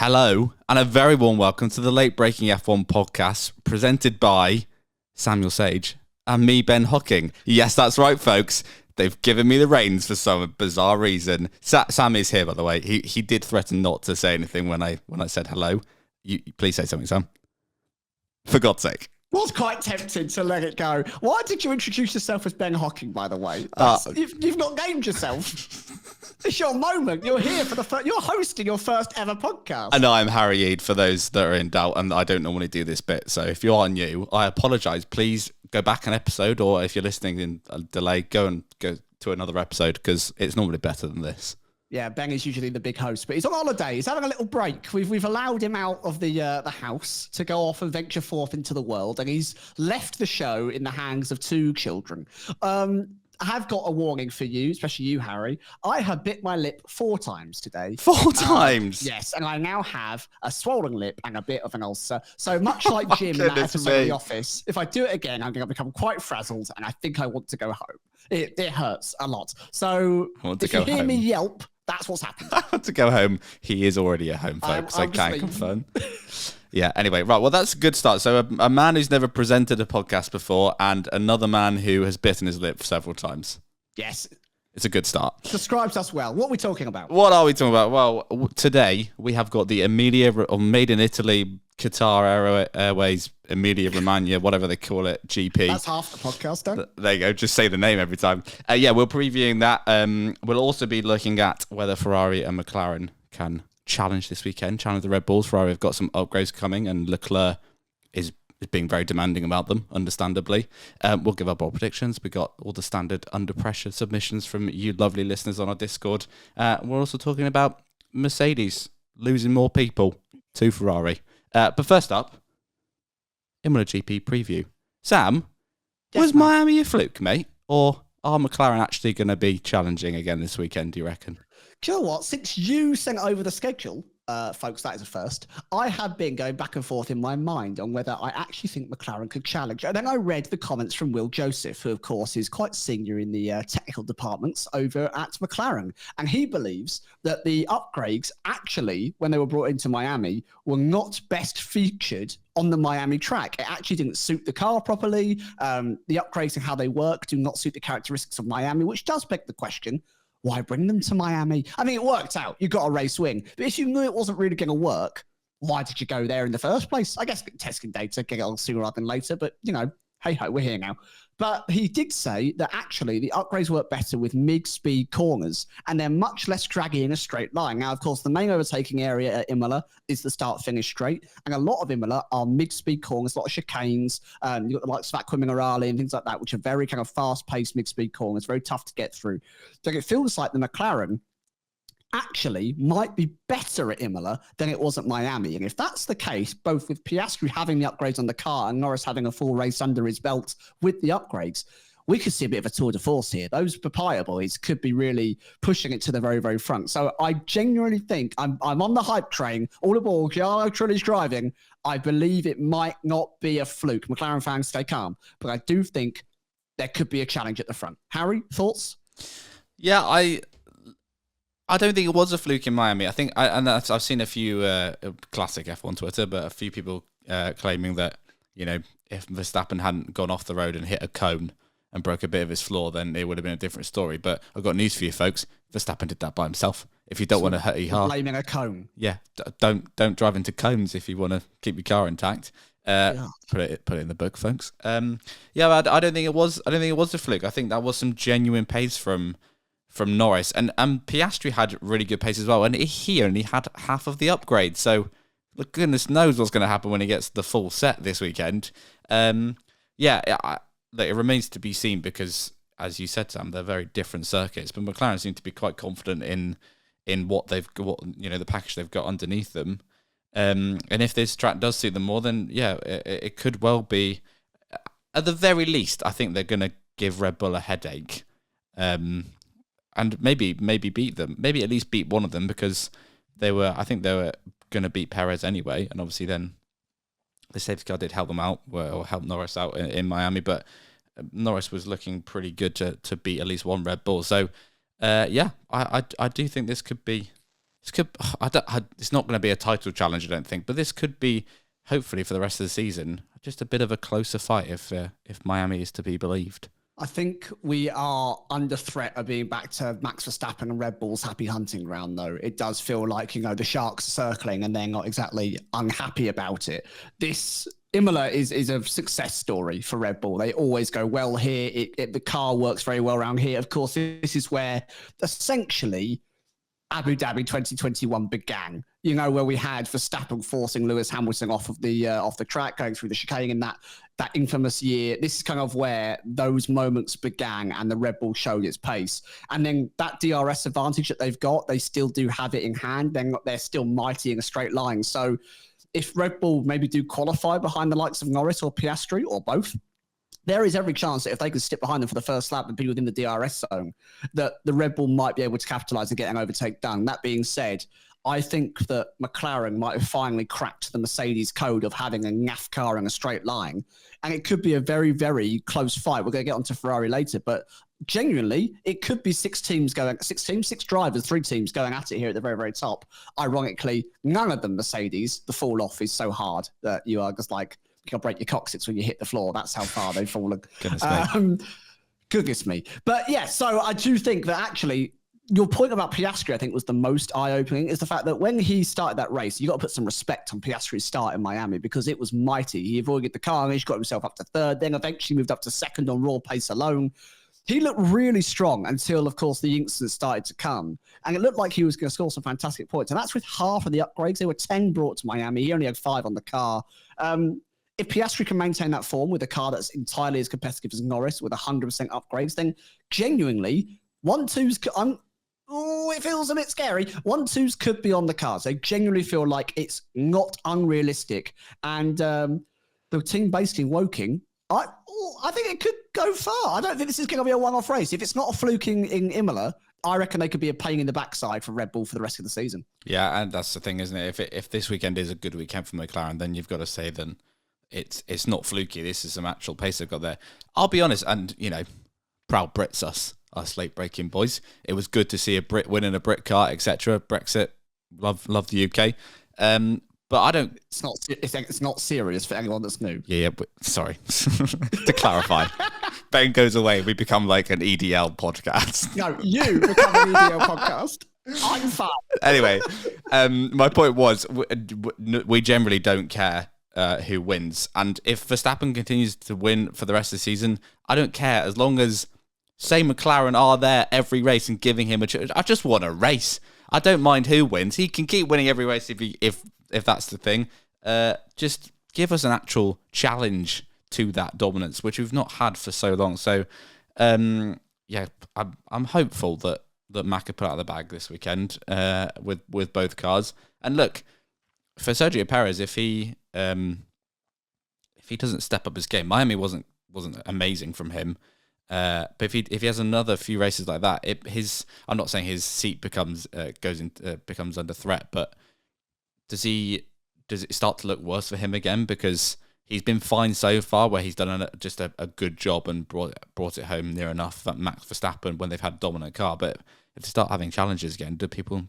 Hello, and a very warm welcome to the Late Breaking F1 podcast presented by Samuel Sage and me, Ben Hocking. Yes, that's right, folks. They've given me the reins for some bizarre reason. Sam is here, by the way. He did threaten not to say anything when I said hello. You please say something, Sam. For God's sake. Was quite tempted to let it go. Why did you introduce yourself as Ben Hocking, by the way? You've not named yourself. It's your moment. You're here for you're hosting your first ever podcast. And I'm Harry Eade, for those that are in doubt, and I don't normally do this bit. So if you are new, I apologise. Please go back an episode, or if you're listening in a delay, go to another episode, because it's normally better than this. Yeah, Ben is usually the big host, but he's on holiday. He's having a little break. We've allowed him out of the house to go off and venture forth into the world, and he's left the show in the hands of two children. I have got a warning for you, especially you, Harry. I have bit my lip 4 times today. 4 times? Yes, and I now have a swollen lip and a bit of an ulcer. So much like Jim in that episode of The Office, if I do it again, I'm going to become quite frazzled, and I think I want to go home. It hurts a lot. So if you hear me yelp, that's what's happened. I want to go home. He is already at home, folks. I can't confirm. Yeah, anyway, right. Well, that's a good start. So a man who's never presented a podcast before and another man who has bitten his lip several times. Yes. It's a good start. Describes us well. What are we talking about? What are we talking about? Well, today we have got the Made in Italy, Qatar Airways, Emilia Romagna, whatever they call it, GP. That's half the podcast done. There you go. Just say the name every time. Yeah, we're previewing that. We'll also be looking at whether Ferrari and McLaren can challenge this weekend, challenge the Red Bulls. Ferrari have got some upgrades coming, and Leclerc is being very demanding about them, understandably. We'll give up our predictions. We got all the standard under pressure submissions from you lovely listeners on our Discord. We're also talking about Mercedes losing more people to Ferrari. But first up, Imola GP preview. Sam, was Miami a fluke, mate? Or are McLaren actually going to be challenging again this weekend, do you reckon? Do you know what? Since you sent over the schedule, folks, that is a first. I have been going back and forth in my mind on whether I actually think McLaren could challenge. And then I read the comments from Will Joseph, who, of course, is quite senior in the technical departments over at McLaren. And he believes that the upgrades actually, when they were brought into Miami, were not best featured on the Miami track. It actually didn't suit the car properly. The upgrades and how they work do not suit the characteristics of Miami, which does beg the question, why bring them to Miami? I mean, it worked out. You got a race win. But if you knew it wasn't really going to work, why did you go there in the first place? I guess testing data, get it on sooner rather than later. But, you know, hey-ho, we're here now. But he did say that actually the upgrades work better with mid-speed corners, and they're much less draggy in a straight line. Now, of course, the main overtaking area at Imola is the start-finish straight, and a lot of Imola are mid-speed corners, a lot of chicanes. You've got the likes of Minerale and things like that, which are very kind of fast-paced mid-speed corners, very tough to get through. So it feels like the McLaren actually might be better at Imola than it was at Miami. And if that's the case, both with Piastri having the upgrades on the car and Norris having a full race under his belt with the upgrades, we could see a bit of a tour de force here. Those papaya boys could be really pushing it to the very, very front. So I genuinely think I'm on the hype train. All aboard, Giancarlo Trulli's driving. I believe it might not be a fluke. McLaren fans, stay calm. But I do think there could be a challenge at the front. Harry, thoughts? Yeah, I don't think it was a fluke in Miami. I think, I've seen a few classic F1 Twitter, but a few people claiming that, you know, if Verstappen hadn't gone off the road and hit a cone and broke a bit of his floor, then it would have been a different story. But I've got news for you, folks. Verstappen did that by himself. If you don't want to hurt your car, blaming a cone. Yeah, don't drive into cones if you want to keep your car intact. Put it in the book, folks. I don't think it was. I don't think it was a fluke. I think that was some genuine pace from Norris, and Piastri had really good pace as well, and he only had half of the upgrade, so goodness knows what's going to happen when he gets the full set this weekend. It remains to be seen, because, as you said, Sam, they're very different circuits, but McLaren seem to be quite confident in what they've got, you know, the package they've got underneath them, and if this track does suit them more, then it could well be, at the very least, I think they're going to give Red Bull a headache. And maybe beat them. Maybe at least beat one of them, because I think they were going to beat Perez anyway. And obviously then the safety car did help them out, or help Norris out in Miami. But Norris was looking pretty good to beat at least one Red Bull. So, I do think this could be this could. It's not going to be a title challenge, I don't think, but this could be, hopefully for the rest of the season, just a bit of a closer fight if Miami is to be believed. I think we are under threat of being back to Max Verstappen and Red Bull's happy hunting ground, though. It does feel like, the sharks are circling and they're not exactly unhappy about it. This Imola is a success story for Red Bull. They always go well here. The car works very well around here. Of course, this is where essentially Abu Dhabi 2021 began, where we had Verstappen forcing Lewis Hamilton off the track, going through the chicane in that infamous year. This is kind of where those moments began and the Red Bull showed its pace. And then that DRS advantage that they've got, they still do have it in hand. They're still mighty in a straight line. So if Red Bull maybe do qualify behind the likes of Norris or Piastri or both, there is every chance that if they can stick behind them for the first lap and be within the DRS zone, that the Red Bull might be able to capitalize and get an overtake done. That being said, I think that McLaren might have finally cracked the Mercedes code of having a naff car in a straight line. And it could be a very, very close fight. We're going to get onto Ferrari later, but genuinely, it could be six drivers, 3 teams going at it here at the very, very top. Ironically, none of them Mercedes. The fall off is so hard that you are just like, you'll break your coccyx when you hit the floor. That's how far they've fallen. Goodness me. But yeah, so I do think that actually your point about Piastri, I think, was the most eye-opening, is the fact that when he started that race, you got to put some respect on Piastri's start in Miami because it was mighty. He avoided the car, he got himself up to 3rd, then eventually moved up to 2nd on raw pace alone. He looked really strong until, of course, the incidents started to come. And it looked like he was going to score some fantastic points. And that's with half of the upgrades. There were 10 brought to Miami. He only had 5 on the car. If Piastri can maintain that form with a car that's entirely as competitive as Norris with 100% upgrades, then genuinely, 1-2's... it feels a bit scary. 1-2's could be on the cards. They genuinely feel like it's not unrealistic. And the team basically Woking, I think it could go far. I don't think this is going to be a one-off race. If it's not a fluke in Imola, I reckon they could be a pain in the backside for Red Bull for the rest of the season. Yeah, and that's the thing, isn't it? If this weekend is a good weekend for McLaren, then you've got to say then it's not fluky. This is some actual pace they've got there. I'll be honest, and proud Brits us late breaking boys. It was good to see a Brit winning a Brit car, etc. Brexit, love the UK. But I don't. It's not serious for anyone that's new. Yeah, but sorry to clarify. Ben goes away. We become like an EDL podcast. No, you become an EDL podcast. I'm fine. Anyway, my point was we generally don't care who wins, and if Verstappen continues to win for the rest of the season, I don't care as long as say McLaren are there every race and giving him a chance. I just want a race. I don't mind who wins. He can keep winning every race if that's the thing. Just give us an actual challenge to that dominance, which we've not had for so long. So, yeah, I'm hopeful that Mac could put out of the bag this weekend with both cars. And look, for Sergio Perez, if he doesn't step up his game, Miami wasn't amazing from him. But if he has another few races like that, I'm not saying his seat becomes under threat, but does it start to look worse for him again? Because he's been fine so far, where he's done just a good job and brought it home near enough at Max Verstappen when they've had a dominant car. But if they start having challenges again, do people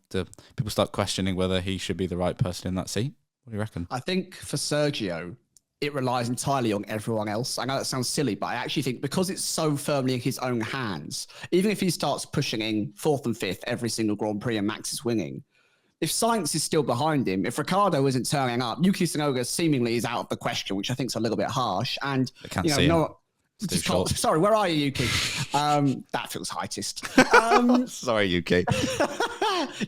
start questioning whether he should be the right person in that seat? What do you reckon? I think for Sergio, it relies entirely on everyone else. I know that sounds silly, but I actually think because it's so firmly in his own hands, even if he starts pushing in 4th and 5th every single Grand Prix and Max is winning, if Sainz is still behind him, if Ricciardo isn't turning up, Yuki Tsunoda seemingly is out of the question, which I think is a little bit harsh. And I can't see him. Sorry, where are you, Yuki? That feels heightest. Sorry, Yuki.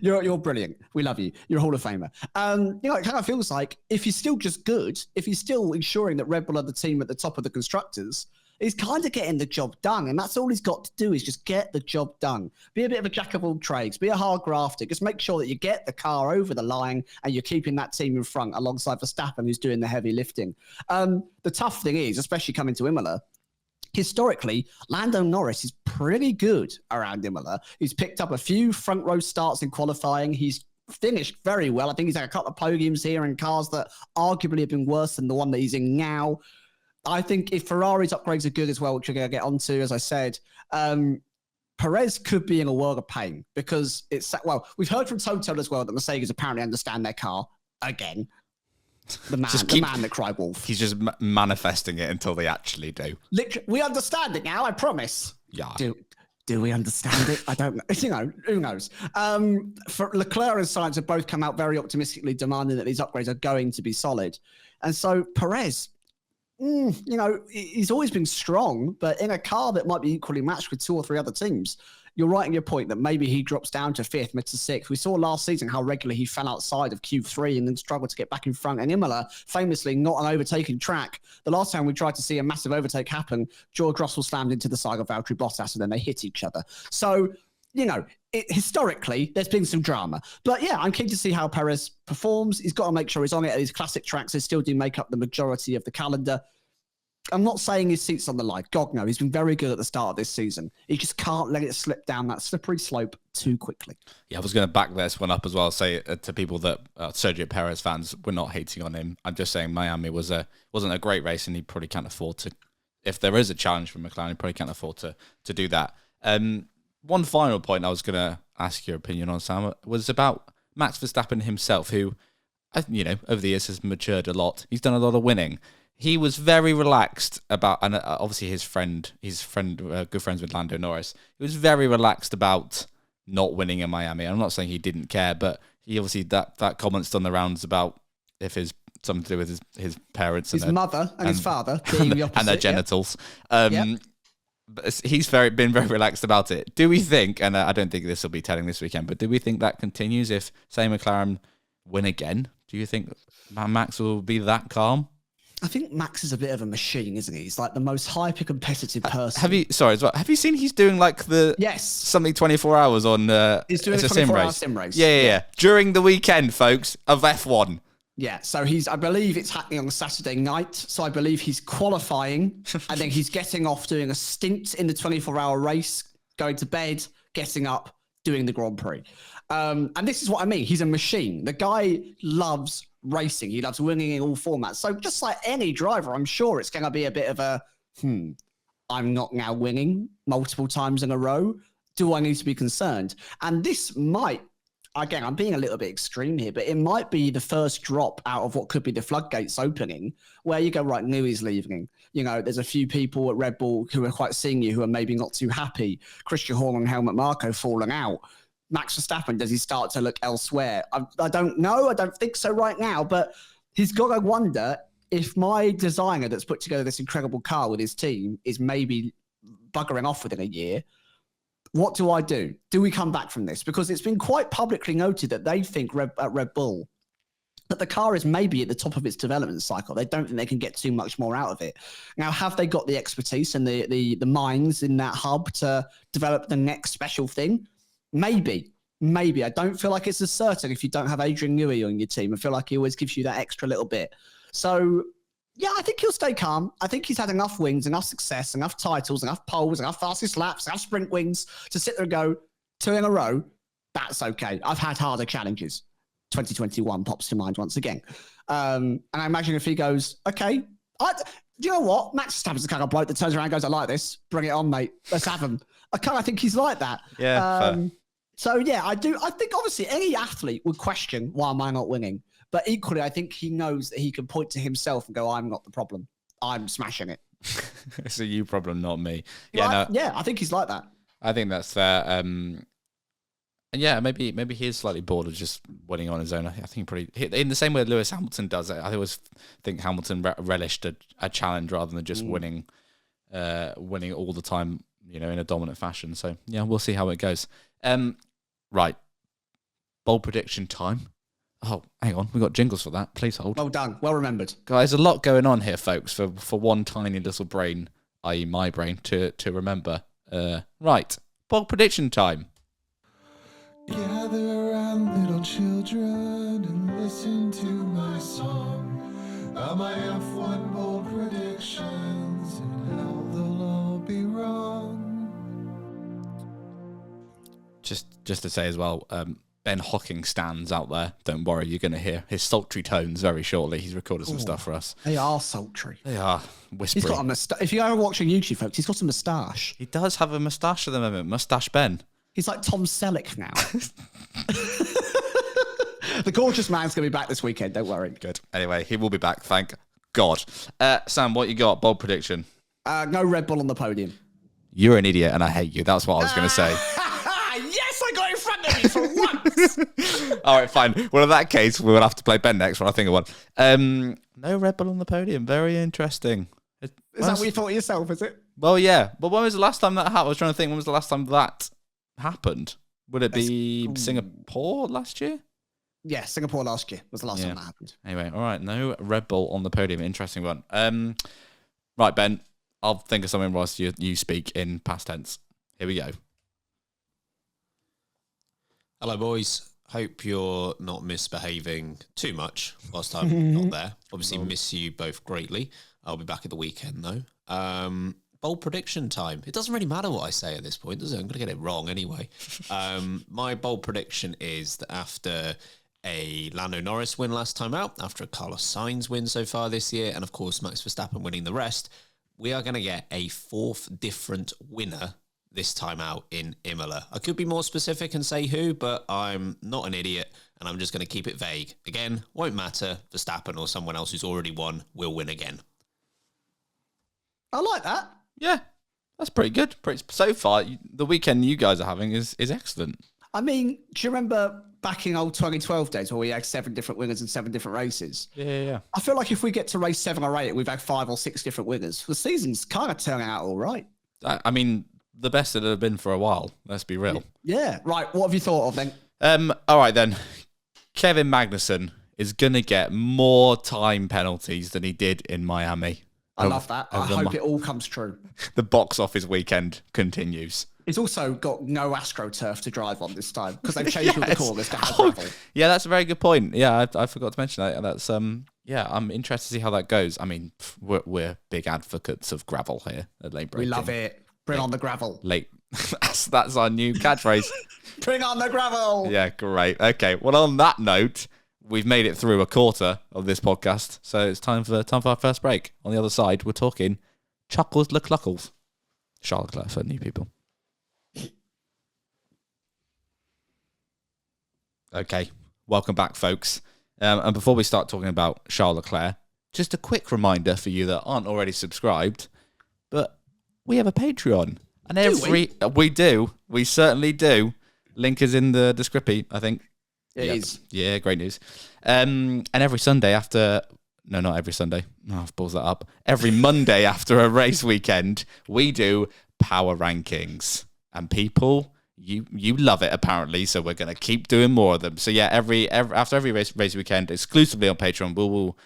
You're brilliant. We love you. You're a Hall of Famer. It kind of feels like if he's still just good, if he's still ensuring that Red Bull are the team at the top of the constructors, he's kind of getting the job done. And that's all he's got to do is just get the job done. Be a bit of a jack of all trades. Be a hard grafter. Just make sure that you get the car over the line and you're keeping that team in front alongside Verstappen, who's doing the heavy lifting. The tough thing is, especially coming to Imola, historically, Lando Norris is pretty good around Imola. He's picked up a few front row starts in qualifying. He's finished very well. I think he's had a couple of podiums here in cars that arguably have been worse than the one that he's in now. I think if Ferrari's upgrades are good as well, which we're going to get onto, as I said, Perez could be in a world of pain because we've heard from Toto as well that Mercedes apparently understand their car again. The man that cried wolf. He's just manifesting it until they actually do. Literally, we understand it now, I promise. Yeah. Do we understand it? I don't know. Who knows? For Leclerc and Sainz have both come out very optimistically demanding that these upgrades are going to be solid. And so Perez, he's always been strong, but in a car that might be equally matched with 2 or 3 other teams, you're right in your point that maybe he drops down to 5th, mid to 6th. We saw last season how regularly he fell outside of Q3 and then struggled to get back in front. And Imola, famously not an overtaking track. The last time we tried to see a massive overtake happen, George Russell slammed into the side of Valtteri Bottas and then they hit each other. So, historically, there's been some drama. But yeah, I'm keen to see how Perez performs. He's got to make sure he's on it at these classic tracks. They still do make up the majority of the calendar. I'm not saying his seat's on the line. God, no. He's been very good at the start of this season. He just can't let it slip down that slippery slope too quickly. Yeah, I was going to back this one up as well. Say to people that Sergio Perez fans, we're not hating on him. I'm just saying Miami wasn't a great race, and he probably can't afford to. If there is a challenge for McLaren, he probably can't afford to do that. One final point I was going to ask your opinion on, Sam, was about Max Verstappen himself, who, over the years has matured a lot. He's done a lot of winning. He was very relaxed about, and obviously his friend, good friends with Lando Norris. He was very relaxed about not winning in Miami. I'm not saying he didn't care, but he obviously that comment's done the rounds about if it's something to do with his parents, his mother and his father being the opposite, and their genitals. Yep. But he's been very relaxed about it. Do we think, and I don't think this will be telling this weekend, but do we think that continues if, say, McLaren win again? Do you think Max will be that calm? I think Max is a bit of a machine, isn't he? He's like the most hyper competitive person. Have you seen he's doing like something 24 hours on he's doing a 24-hour sim race. Yeah. During the weekend, folks, of F1. Yeah, so I believe it's happening on Saturday night. So I believe he's qualifying and then he's getting off doing a stint in the 24-hour race, going to bed, getting up, doing the Grand Prix. And this is what I mean. He's a machine. The guy loves racing. He loves winning in all formats. So just like any driver, I'm sure it's going to be a bit of a, I'm not now winning multiple times in a row. Do I need to be concerned? And this might, again, I'm being a little bit extreme here, but it might be the first drop out of what could be the floodgates opening, where you go, right, Newey's leaving. There's a few people at Red Bull who are quite senior who are maybe not too happy. Christian Horner and Helmut Marko falling out. Max Verstappen, does he start to look elsewhere? I don't know. I don't think so right now, but he's got to wonder if my designer that's put together this incredible car with his team is maybe buggering off within a year. What do I do? Do we come back from this? Because it's been quite publicly noted that they think at Red Bull that the car is maybe at the top of its development cycle. They don't think they can get too much more out of it. Now, have they got the expertise and the minds in that hub to develop the next special thing? Maybe. I don't feel like it's as certain if you don't have Adrian Newey on your team. I feel like he always gives you that extra little bit. So, yeah, I think he'll stay calm. I think he's had enough wins, enough success, enough titles, enough poles, enough fastest laps, enough sprint wins to sit there and go 2 in a row. That's okay. I've had harder challenges. 2021 pops to mind once again. And I imagine if he goes, okay, do you know what? Max Verstappen's the kind of bloke that turns around and goes, I like this. Bring it on, mate. Let's have him. I kind of think he's like that. Yeah. So, yeah, I do. I think, obviously, any athlete would question, why am I not winning? But equally, I think he knows that he can point to himself and go, I'm not the problem. I'm smashing it. It's a you problem, not me. Yeah, I think he's like that. I think that's fair. And yeah, maybe he is slightly bored of just winning on his own. I think in the same way Lewis Hamilton does it. I always think Hamilton relished a challenge rather than just winning all the time, in a dominant fashion. So yeah, we'll see how it goes. Right, bold prediction time. Oh, hang on, we got jingles for that. Please hold. Well done, well remembered, guys. A lot going on here, folks. For one tiny little brain, i.e., my brain, to remember. Right, bold prediction time. Gather around, little children, and listen to my song about my F1 bold predictions and how they'll all be wrong. Just to say as well, Ben Hocking stands out there, don't worry, you're going to hear his sultry tones very shortly. He's recorded some stuff for us. They are sultry. They are whispering. He's got a moustache. If you ever watch on YouTube, folks, he's got a moustache. He does have a moustache at the moment. Moustache Ben. He's like Tom Selleck now. The gorgeous man's going to be back this weekend, don't worry. Good. Anyway, he will be back, thank God. Sam, what you got? Bold prediction. No Red Bull on the podium. You're an idiot and I hate you. That's what I was going to say. Yes, I got it in front of me for once. All right, fine. Well, in that case, we'll have to play Ben next when I think of one. No Red Bull on the podium. Very interesting. Is that what you thought of yourself, is it? Well, yeah. But when was the last time that happened? I was trying to think, when was the last time that happened? Would it be Singapore last year? Yeah, Singapore last year was the last time that happened. Anyway, all right. No Red Bull on the podium. Interesting one. Right, Ben. I'll think of something whilst you speak in past tense. Here we go. Hello, boys. Hope you're not misbehaving too much whilst I'm not there. Obviously, miss you both greatly. I'll be back at the weekend, though. Bold prediction time. It doesn't really matter what I say at this point, does it? I'm going to get it wrong anyway. My bold prediction is that after a Lando Norris win last time out, after a Carlos Sainz win so far this year, and of course Max Verstappen winning the rest, we are going to get a fourth different winner this time out in Imola. I could be more specific and say who, but I'm not an idiot, and I'm just going to keep it vague. Again, won't matter. Verstappen or someone else who's already won will win again. I like that. Yeah, that's pretty good. So far, the weekend you guys are having is excellent. I mean, do you remember back in old 2012 days where we had 7 different winners and 7 different races? Yeah. I feel like if we get to race 7 or 8 and we've had 5 or 6 different winners, the season's kind of turning out all right. I mean, the best it had been for a while. Let's be real. Yeah. Right. What have you thought of then? All right, then. Kevin Magnussen is going to get more time penalties than he did in Miami. I love that. I hope it all comes true. The box office weekend continues. He's also got no AstroTurf to drive on this time because they've changed all the corners to have gravel. Yeah, that's a very good point. Yeah, I forgot to mention that. That's yeah, I'm interested to see how that goes. I mean, we're big advocates of gravel here at Late Breaking. We love it. Bring on the gravel. That's our new catchphrase. Bring on the gravel. Yeah, great. Okay, well, on that note, we've made it through a quarter of this podcast, so it's time for our first break. On the other side, we're talking Chuckles LeCluckles. Charles Leclerc for new people. Okay, welcome back, folks. And before we start talking about Charles Leclerc, just a quick reminder for you that aren't already subscribed, but we have a Patreon. And we certainly do. Link is in the description, I think. It is. Yeah, great news. And every Sunday not every Sunday. Oh, I've balls that up. Every Monday after a race weekend, we do power rankings. And people, you love it apparently, so we're going to keep doing more of them. So yeah, after every race weekend, exclusively on Patreon, we will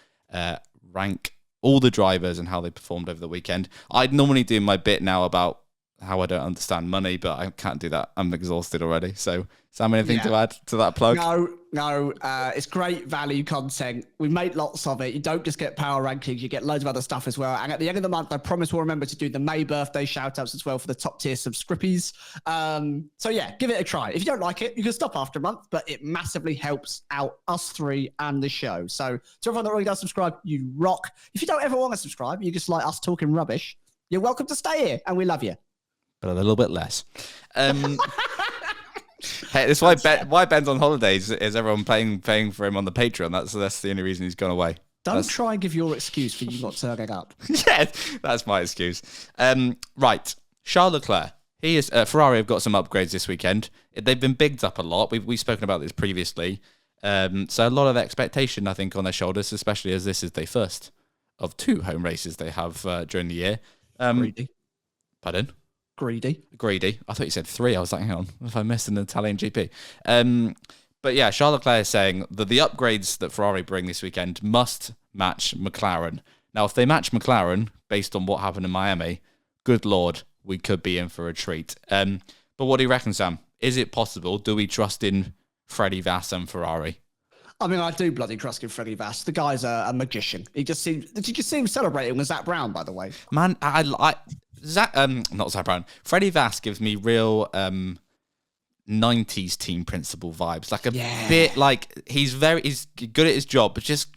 rank all the drivers and how they performed over the weekend. I'd normally do my bit now about how I don't understand money, but I can't do that. I'm exhausted already. So, Sam, anything to add to that plug? No. It's great value content. We make lots of it. You don't just get power rankings, you get loads of other stuff as well. And at the end of the month, I promise we'll remember to do the May birthday shout outs as well for the top tier subscrippies. So yeah, give it a try. If you don't like it, you can stop after a month, but it massively helps out us three and the show. So to everyone that already does subscribe, you rock. If you don't ever want to subscribe, you just like us talking rubbish, you're welcome to stay here and we love you. But a little bit less. Hey, that's why Ben's on holidays is everyone paying for him on the Patreon. That's the only reason he's gone away. Don't try and give your excuse for you not turning up. Yeah, that's my excuse. Right, Charles Leclerc. He is Ferrari have got some upgrades this weekend. They've been bigged up a lot. We've spoken about this previously. So a lot of expectation, I think, on their shoulders, especially as this is their first of 2 home races they have during the year. Greedy. Pardon? Greedy. I thought you said 3. I was like, hang on, if I missed an Italian GP. But yeah, Charles Leclerc is saying that the upgrades that Ferrari bring this weekend must match McLaren. Now, if they match McLaren, based on what happened in Miami, good Lord, we could be in for a treat. But what do you reckon, Sam? Is it possible? Do we trust in Freddie Vass and Ferrari? I mean, I do bloody trust in Freddie Vass. The guy's a magician. Did you just see him celebrating with Zach Brown, by the way? Man, not Zach Brown. Freddie Vass gives me real 90s team principal vibes, like a bit like he's good at his job, but just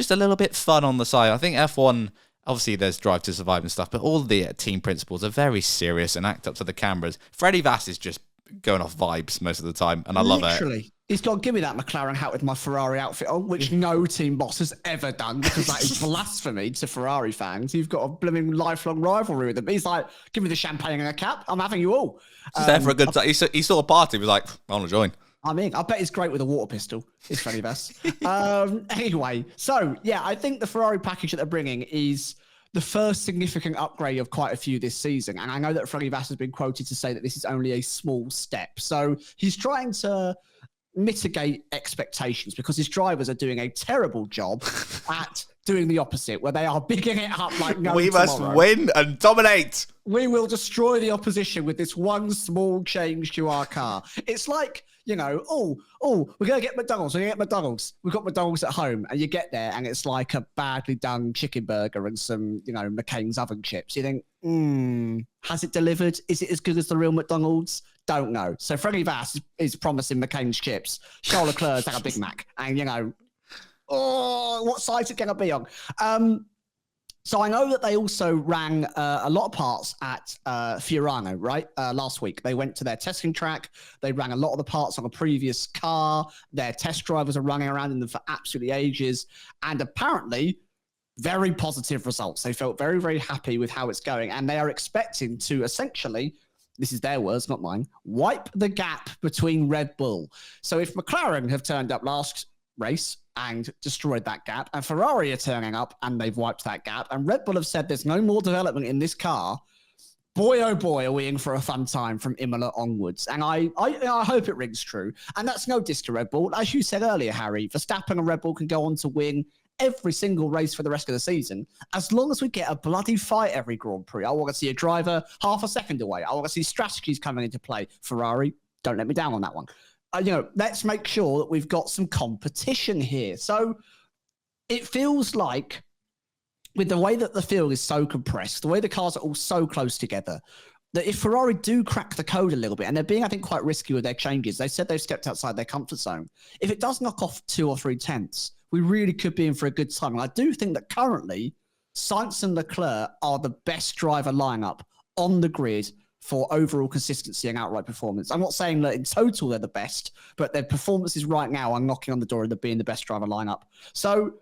a little bit fun on the side. I think F1, obviously there's Drive to Survive and stuff, but all the team principals are very serious and act up to the cameras. Freddie Vass is just going off vibes most of the time, and I love it. Literally. He's got to give me that McLaren hat with my Ferrari outfit on, which no team boss has ever done, because that is blasphemy to Ferrari fans. You've got a blooming lifelong rivalry with them. He's like, give me the champagne and a cap. I'm having you all. He's there for a good time. He saw a party. He was like, I want to join. I mean, I bet he's great with a water pistol. It's Freddie Vass. Anyway, so yeah, I think the Ferrari package that they're bringing is the first significant upgrade of quite a few this season. And I know that Freddie Vass has been quoted to say that this is only a small step. So he's trying to mitigate expectations, because his drivers are doing a terrible job at doing the opposite, where they are bigging it up like no we tomorrow. must win and dominate. We will destroy the opposition with this one small change to our car. It's like, you know, we're going to get McDonald's. We're going to get McDonald's. We've got McDonald's at home. And you get there and it's like a badly done chicken burger and some, you know, McCain's oven chips. You think, has it delivered? Is it as good as the real McDonald's? Don't know. So Freddie Vass is promising McCain's chips. Charles Leclerc's had a Big Mac. And, you know, what side's it going to be on? So I know that they also ran a lot of parts at Fiorano, right? Last week. They went to their testing track. They ran a lot of the parts on a previous car. Their test drivers are running around in them for absolutely ages. And apparently, very positive results. They felt very, very happy with how it's going. And they are expecting to essentially, this is their words, not mine, wipe the gap between Red Bull. So if McLaren have turned up last race and destroyed that gap, and Ferrari are turning up and they've wiped that gap, and Red Bull have said there's no more development in this car, boy, oh boy, are we in for a fun time from Imola onwards. And I hope it rings true. And that's no diss to Red Bull. As you said earlier, Harry, Verstappen and Red Bull can go on to win every single race for the rest of the season, as long as we get a bloody fight every Grand Prix. I want to see a driver half a second away. I want to see strategies coming into play. Ferrari, don't let me down on that one. You know, let's make sure that we've got some competition here. So it feels like, with the way that the field is so compressed, the way the cars are all so close together, that if Ferrari do crack the code a little bit, and they're being, I think, quite risky with their changes, they said they've stepped outside their comfort zone. If it does knock off 2 or 3 tenths, we really could be in for a good time. And I do think that currently, Sainz and Leclerc are the best driver lineup on the grid for overall consistency and outright performance. I'm not saying that in total they're the best, but their performances right now are knocking on the door of being the best driver lineup. So,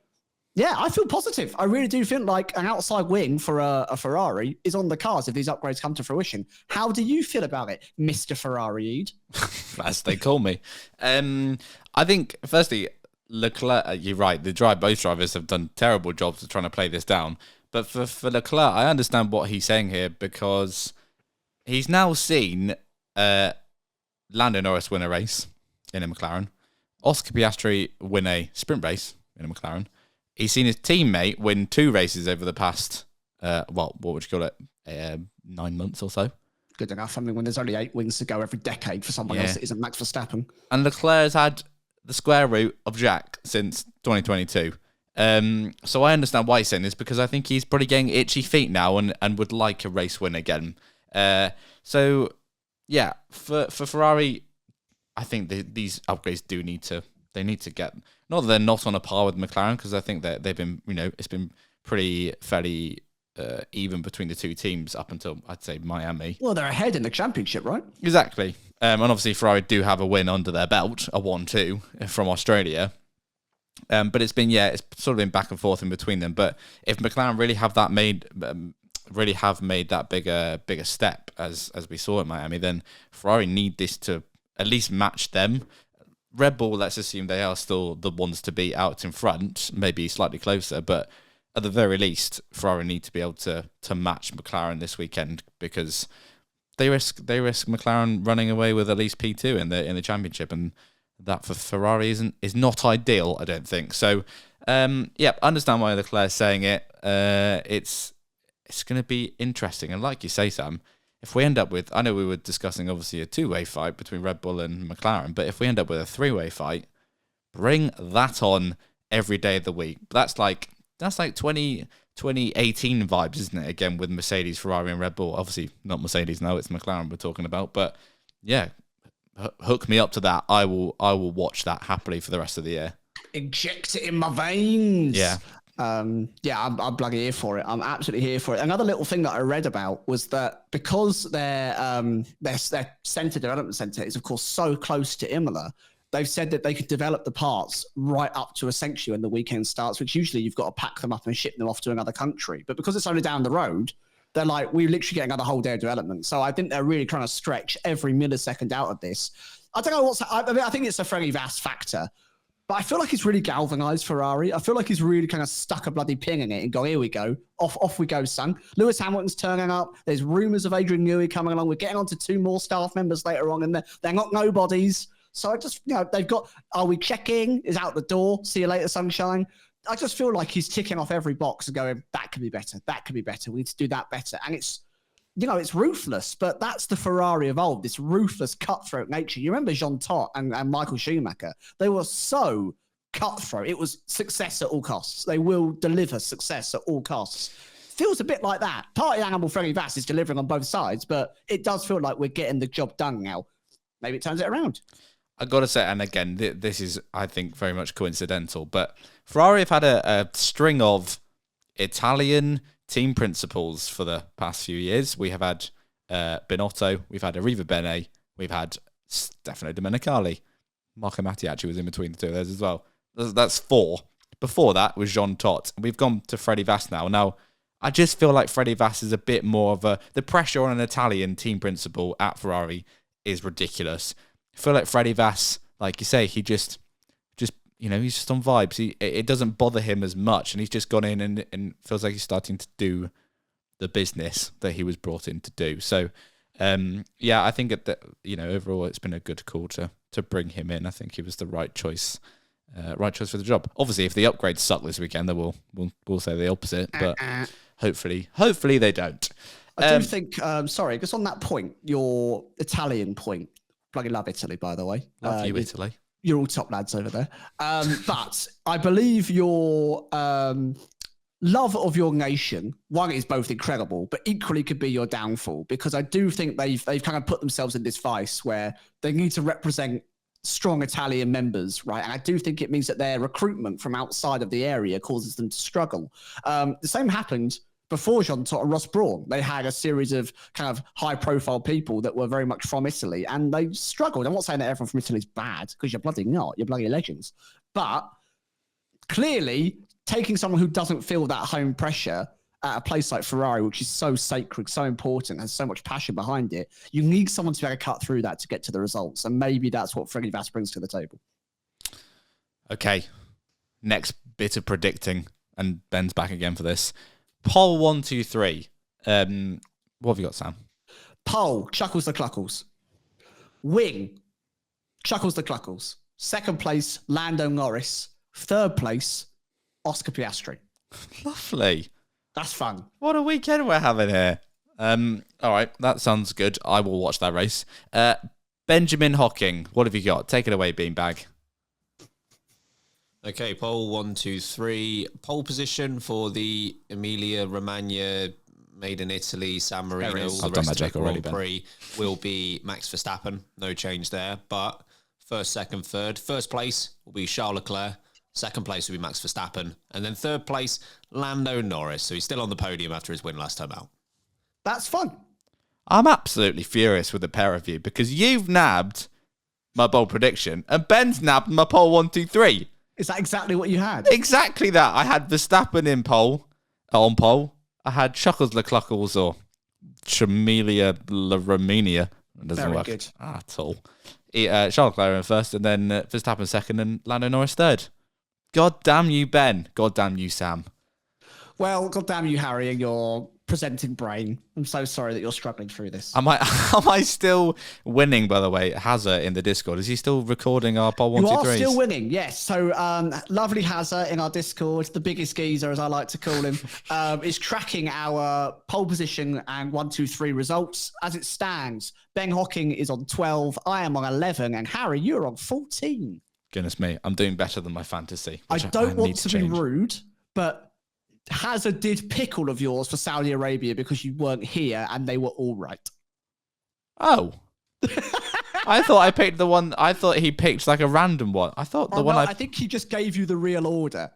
yeah, I feel positive. I really do feel like an outside wing for a Ferrari is on the cards if these upgrades come to fruition. How do you feel about it, Mr. Ferrari Eid? As they call me. I think, firstly, Leclerc, you're right, both drivers have done terrible jobs of trying to play this down. But for Leclerc, I understand what he's saying here, because he's now seen Lando Norris win a race in a McLaren, Oscar Piastri win a sprint race in a McLaren. He's seen his teammate win 2 races over the past, what would you call it, 9 months or so. Good enough. I mean, when there's only 8 wins to go every decade for someone else that isn't Max Verstappen. And Leclerc has had the square root of Jack since 2022. So I understand why he's saying this, because I think he's probably getting itchy feet now and would like a race win again. So yeah, for Ferrari, I think these upgrades need to get, not that they're not on a par with McLaren, because I think that they've been, it's been fairly even between the two teams up until, I'd say, Miami. Well, they're ahead in the championship, right? Exactly. And obviously Ferrari do have a win under their belt, a 1-2 from Australia. But it's sort of been back and forth in between them. But if McLaren really have made that bigger step as we saw at Miami, then Ferrari need this to at least match them. Red Bull, let's assume they are still the ones to be out in front, maybe slightly closer, but at the very least, Ferrari need to be able to match McLaren this weekend, because they risk McLaren running away with at least P2 in the championship, and that for Ferrari is not ideal, I don't think. So, understand why Leclerc's saying it. It's going to be interesting, and like you say, Sam, if we end up with, I know we were discussing obviously a 2-way fight between Red Bull and McLaren, but if we end up with a 3-way fight, bring that on every day of the week. That's like 2018 vibes, isn't it? Again, with Mercedes, Ferrari and Red Bull. Obviously not Mercedes now, it's McLaren we're talking about. But yeah, hook me up to that. I will watch that happily for the rest of the year. Inject it in my veins. Yeah. I'm bloody here for it. I'm absolutely here for it. Another little thing that I read about was that because their centre development centre is of course so close to Imola, they've said that they could develop the parts right up to essentially when the weekend starts, which usually you've got to pack them up and ship them off to another country. But because it's only down the road, they're like, we're literally getting another whole day of development. So I think they're really trying to stretch every millisecond out of this. I don't know I think it's a Freddie Vass factor. But I feel like he's really galvanized Ferrari. I feel like he's really kind of stuck a bloody pin in it and go, here we go. Off we go, son. Lewis Hamilton's turning up. There's rumours of Adrian Newey coming along. We're getting on to 2 more staff members later on, and they're not nobodies. So I just, they've got, are we checking? Is out the door. See you later, sunshine. I just feel like he's ticking off every box and going, that could be better. That could be better. We need to do that better. And it's ruthless, but that's the Ferrari of old, this ruthless cutthroat nature. You remember Jean Todt and Michael Schumacher? They were so cutthroat. It was success at all costs. They will deliver success at all costs. Feels a bit like that. Party animal Freddie Vass is delivering on both sides, but it does feel like we're getting the job done now. Maybe it turns it around. I got to say, and again, this is, I think, very much coincidental, but Ferrari have had a string of Italian team principals for the past few years. We have had Binotto, we've had Arriva Bene, we've had Stefano Domenicali. Marco Mattiacci was in between the two of those as well. That's 4. Before that was Jean Todt. We've gone to Freddie Vass now. Now, I just feel like Freddie Vass is a bit more of the pressure on an Italian team principal at Ferrari is ridiculous. I feel like Freddie Vass, like you say, he just he's just on vibes. It doesn't bother him as much, and he's just gone in and feels like he's starting to do the business that he was brought in to do. So, I think overall it's been a good call to bring him in. I think he was the right choice for the job. Obviously, if the upgrades suck this weekend, then we'll say the opposite. But hopefully they don't. I do think. Sorry, just on that point, your Italian point. Bloody love Italy, by the way. Love you, Italy. You're all top lads over there. But I believe your love of your nation, one, is both incredible, but equally could be your downfall, because I do think they've kind of put themselves in this vice where they need to represent strong Italian members, right? And I do think it means that their recruitment from outside of the area causes them to struggle. The same happened before Jean Todt and Ross Brawn. They had a series of kind of high-profile people that were very much from Italy, and they struggled. I'm not saying that everyone from Italy is bad, because you're bloody not. You're bloody legends. But clearly, taking someone who doesn't feel that home pressure at a place like Ferrari, which is so sacred, so important, has so much passion behind it, you need someone to be able to cut through that to get to the results. And maybe that's what Freddie Vass brings to the table. Okay. Next bit of predicting, and Ben's back again for this. Pole 1, 2, 3. What have you got, Sam? Pole, Chuckles the Cluckles. Wing, Chuckles the Cluckles. Second place, Lando Norris. Third place, Oscar Piastri. Lovely. That's fun. What a weekend we're having here. All right, that sounds good. I will watch that race. Benjamin Hocking, what have you got? Take it away, Beanbag. Okay, pole 1, 2, 3. Pole position for the Emilia Romagna, made in Italy, San Marino, all the rest of the Grand Prix will be Max Verstappen. No change there. But first, second, third. First place will be Charles Leclerc. Second place will be Max Verstappen. And then third place, Lando Norris. So he's still on the podium after his win last time out. That's fun. I'm absolutely furious with the pair of you, because you've nabbed my bold prediction and Ben's nabbed my pole 1, 2, 3. Is that exactly what you had? Exactly that. I had Verstappen on pole. I had Chuckles LeCluckles or Chamelia La Romania. It doesn't Very work good. at all. Charles Leclerc in first, and then Verstappen second, and Lando Norris third. God damn you, Ben. God damn you, Sam. Well, God damn you, Harry, and your presenting brain. I'm so sorry that you're struggling through this. Am I still winning, by the way? Hazard in the Discord. Is he still recording our pole 1, 2, 3s? You are still winning, yes. So lovely Hazard in our Discord, the biggest geezer, as I like to call him, is tracking our pole position and 1, 2, 3 results. As it stands, Ben Hocking is on 12, I am on 11, and Harry, you're on 14. Goodness me, I'm doing better than my fantasy. I don't want to be rude, but Hazard did pick all of yours for Saudi Arabia because you weren't here and they were all right. Oh. I thought I picked the one. I thought he picked like a random one. I thought the one I think he just gave you the real order.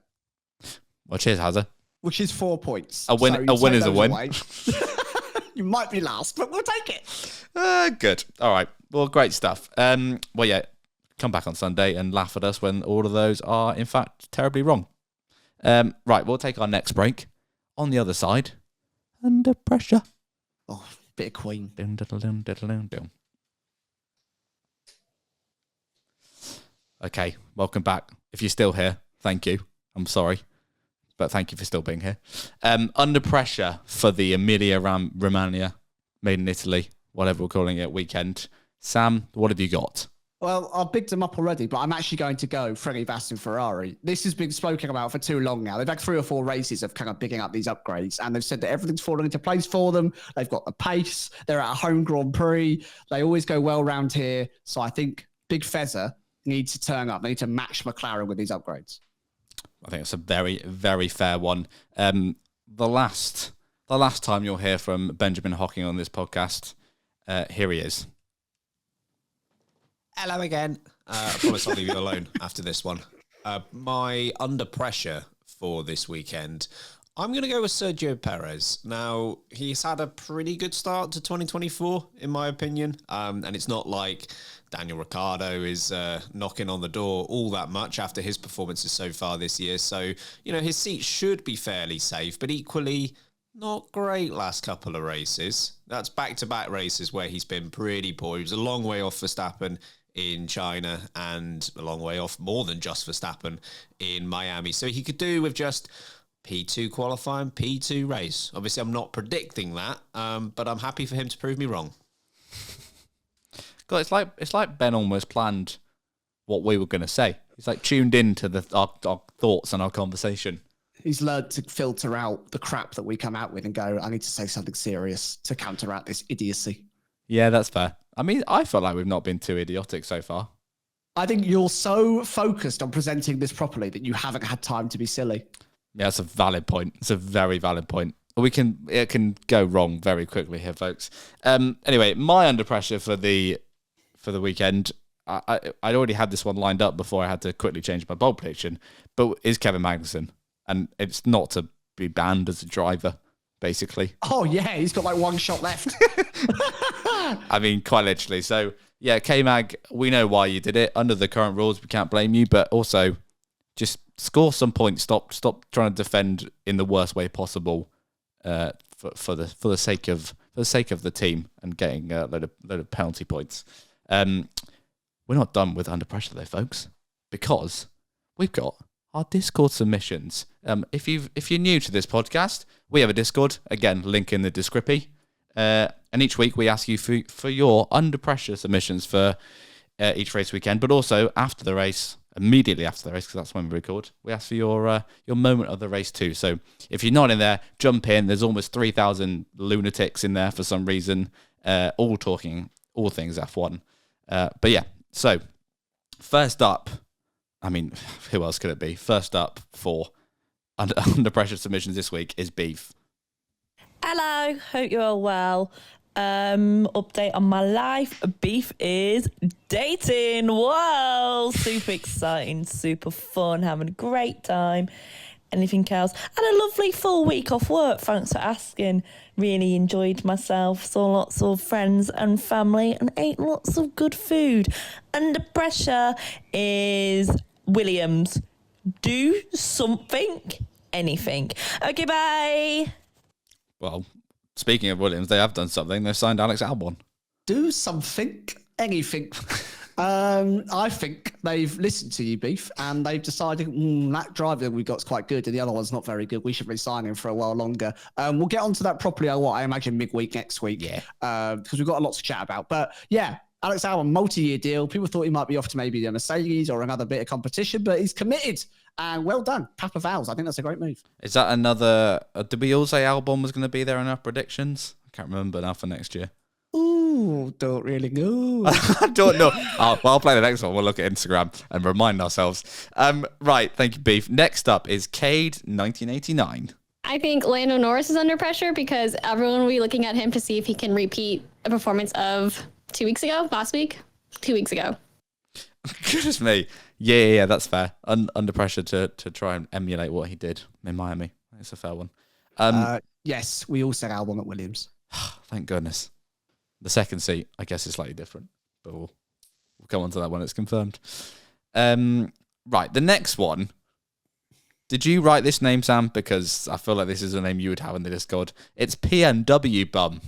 Well, cheers, Hazza. Which is 4 points. A win is a win. You might be last, but we'll take it. Good. All right. Well, great stuff. Well, yeah. Come back on Sunday and laugh at us when all of those are, in fact, terribly wrong. Right. We'll take our next break. On the other side, Under Pressure. Oh, bit of Queen. Dun, dun, dun, dun, dun, dun, dun. Okay. Welcome back. If you're still here, thank you. I'm sorry, but thank you for still being here. Under Pressure for the Emilia Romagna, made in Italy, whatever we're calling it, weekend. Sam, what have you got? Well, I've bigged them up already, but I'm actually going to go Freddie Bass and Ferrari. This has been spoken about for too long now. They've had 3 or 4 races of kind of bigging up these upgrades, and they've said that everything's falling into place for them. They've got the pace. They're at a home Grand Prix. They always go well round here. So I think Big Fezzer needs to turn up. They need to match McLaren with these upgrades. I think it's a very, very fair one. The last time you'll hear from Benjamin Hocking on this podcast, here he is. Hello again. I promise I'll leave you alone after this one. My under pressure for this weekend, I'm going to go with Sergio Perez. Now, he's had a pretty good start to 2024, in my opinion. And it's not like Daniel Ricciardo is knocking on the door all that much after his performances so far this year. So, his seat should be fairly safe, but equally not great last couple of races. That's back-to-back races where he's been pretty poor. He was a long way off Verstappen in China and a long way off more than just Verstappen in Miami. So he could do with just P2 qualifying, P2 race. Obviously, I'm not predicting that, but I'm happy for him to prove me wrong. God, it's like Ben almost planned what we were going to say. He's like tuned into our thoughts and our conversation. He's learned to filter out the crap that we come out with and go, I need to say something serious to counteract this idiocy. Yeah, that's fair. I mean, I feel like we've not been too idiotic so far. I think you're so focused on presenting this properly that you haven't had time to be silly. Yeah, that's a valid point. It's a very valid point. It can go wrong very quickly here, folks. Anyway, my under pressure for the weekend, I'd already had this one lined up before I had to quickly change my bold prediction, but is Kevin Magnussen. And it's not to be banned as a driver, basically. Oh, yeah, he's got like 1 shot left. I mean, quite literally. So, yeah, K-Mag, we know why you did it. Under the current rules, we can't blame you, but also just score some points. Stop trying to defend in the worst way possible for the sake of the team and getting a load of penalty points. We're not done with under pressure though, folks, because we've got our Discord submissions. If you're new to this podcast, we have a Discord. Again, link in the description. And each week we ask you for your under pressure submissions for each race weekend, but also after the race, immediately after the race, because that's when we record. We ask for your moment of the race too. So if you're not in there, jump in. There's almost 3,000 lunatics in there for some reason, all talking all things F1. But yeah, so first up, I mean, who else could it be? First up for under pressure submissions this week is Beef. Hello, hope you're all well. Update on my life. Beef is dating. Whoa, super exciting, super fun, having a great time. Anything else? Had a lovely full week off work. Thanks for asking. Really enjoyed myself. Saw lots of friends and family and ate lots of good food. Under pressure is Williams. Do something, anything. Okay, bye. Well, speaking of Williams, they have done something. They've signed Alex Albon. Do something, anything. I think they've listened to you, Beef, and they've decided that driver we got's quite good and the other one's not very good. We should re-sign him for a while longer. We'll get onto that properly, I imagine, midweek next week. Yeah. Because we've got a lot to chat about. But yeah, Alex Albon, multi-year deal. People thought he might be off to maybe the Mercedes or another bit of competition, but he's committed. And well done. Papa Vowels. I think that's a great move. Is that another... did we all say Albon was going to be there in our predictions? I can't remember now for next year. Ooh, don't really know. I don't know. I'll play the next one. We'll look at Instagram and remind ourselves. Right, thank you, Beef. Next up is Cade 1989. I think Lando Norris is under pressure because everyone will be looking at him to see if he can repeat a performance of last week. 2 weeks ago. Goodness me. Yeah, that's fair. Under pressure to try and emulate what he did in Miami. That's a fair one. Yes, we all said Albon at Williams. Thank goodness. The second seat, I guess, is slightly different, but we'll come on to that when it's confirmed. Right, the next one. Did you write this name, Sam? Because I feel like this is a name you would have in the Discord. It's PNW Bum.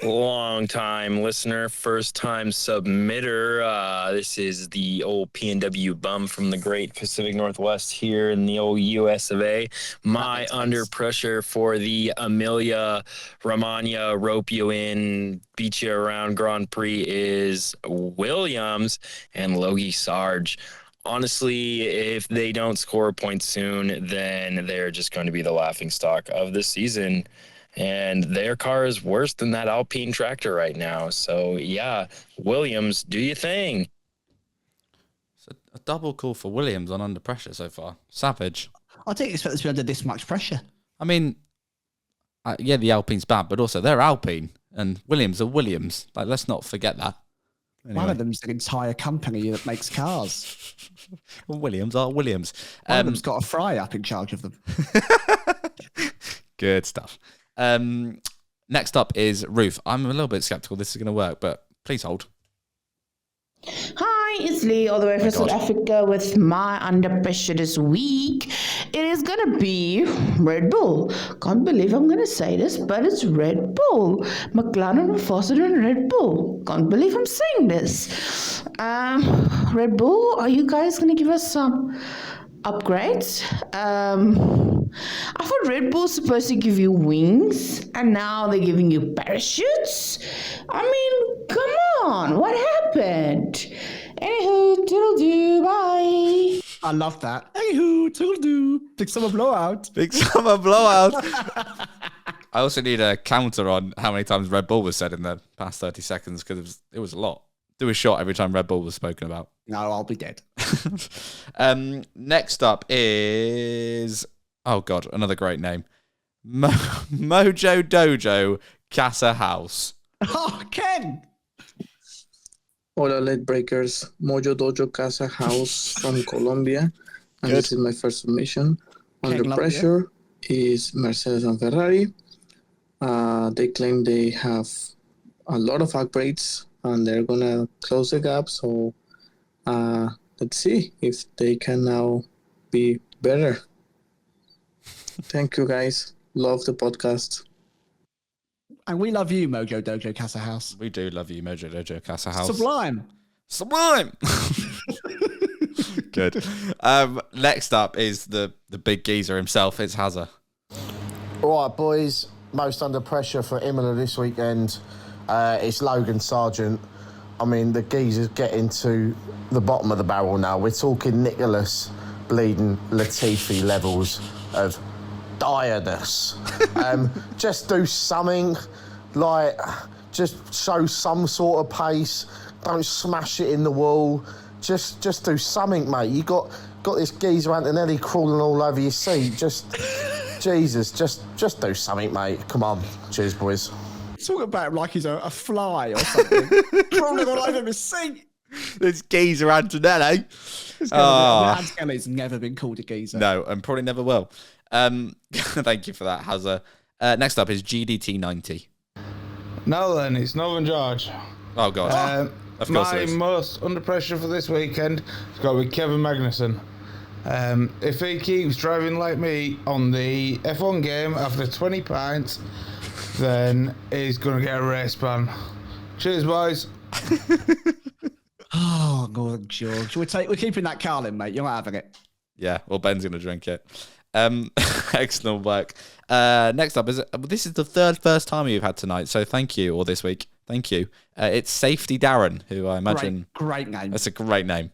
Long time listener, first time submitter. This is the old PNW bum from the great Pacific Northwest here in the old US of A. My under pressure for the Emilia Romagna rope you in, beat you around Grand Prix is Williams and Logie Sarge. Honestly, if they don't score a point soon, then they're just going to be the laughing stock of the season. And their car is worse than that Alpine tractor right now. So, yeah, Williams, do your thing. It's a double call for Williams on under pressure so far. Savage. I didn't expect them to be under this much pressure. I mean, yeah, the Alpine's bad, but also they're Alpine and Williams are Williams. Like, let's not forget that. Anyway. One of them's an entire company that makes cars. Williams are Williams. One of them's got a fry up in charge of them. Good stuff. Next up is Ruth. I'm a little bit skeptical this is going to work, but please hold. Hi, it's Lee, all the way from South Africa with my under pressure this week. It is going to be Red Bull. Can't believe I'm going to say this, but it's Red Bull. McLaren are faster than Red Bull. Can't believe I'm saying this. Red Bull, are you guys going to give us some upgrades? I thought Red Bull's supposed to give you wings, and now they're giving you parachutes? I mean, come on, what happened? Anywho, toodle-doo, bye. I love that. Anywho, toodle-doo. Big summer blowout. Big summer blowout. I also need a counter on how many times Red Bull was said in the past 30 seconds, because it was a lot. Do a shot every time Red Bull was spoken about. No, I'll be dead. Next up is... Oh, God, another great name. Mojo Dojo Casa House. Oh, Ken! Hola, late breakers. Mojo Dojo Casa House from Colombia. And This is my first submission. Under pressure is Mercedes and Ferrari. They claim they have a lot of upgrades and they're going to close the gap. So let's see if they can now be better. Thank you, guys. Love the podcast. And we love you, Mojo Dojo Casa House. We do love you, Mojo Dojo Casa House. Sublime. Good. Next up is the big geezer himself. It's Hazza. All right, boys. Most under pressure for Imola this weekend. It's Logan Sargent. I mean, the geezer's getting to the bottom of the barrel now. We're talking Nicholas bleeding Latifi levels of direness. Just do something, like, just show some sort of pace. Don't smash it in the wall. Just do something, mate. You got this geezer Antonelli crawling all over your seat. Just, Jesus, just do something, mate. Come on. Cheers, boys. Talk about him like he's a fly or something. Crawling all over his seat. This geezer Antonelli. Antonelli's never been called a geezer. No, and probably never will. Thank you for that, Hazza. Next up is GDT 90. No, then, it's Northern George. Oh, God. Of course my it is. most under pressure for this weekend has got to be Kevin Magnussen. If he keeps driving like me on the F1 game after 20 pints, then he's going to get a race ban. Cheers, boys. Oh, God, George. We're keeping that Carlin, mate. You're not having it. Yeah, well, Ben's going to drink it. Excellent work. Next up, this is the first time you've had tonight, so thank you, or this week. Thank you. It's Safety Darren, who I imagine... Great name. That's a great name.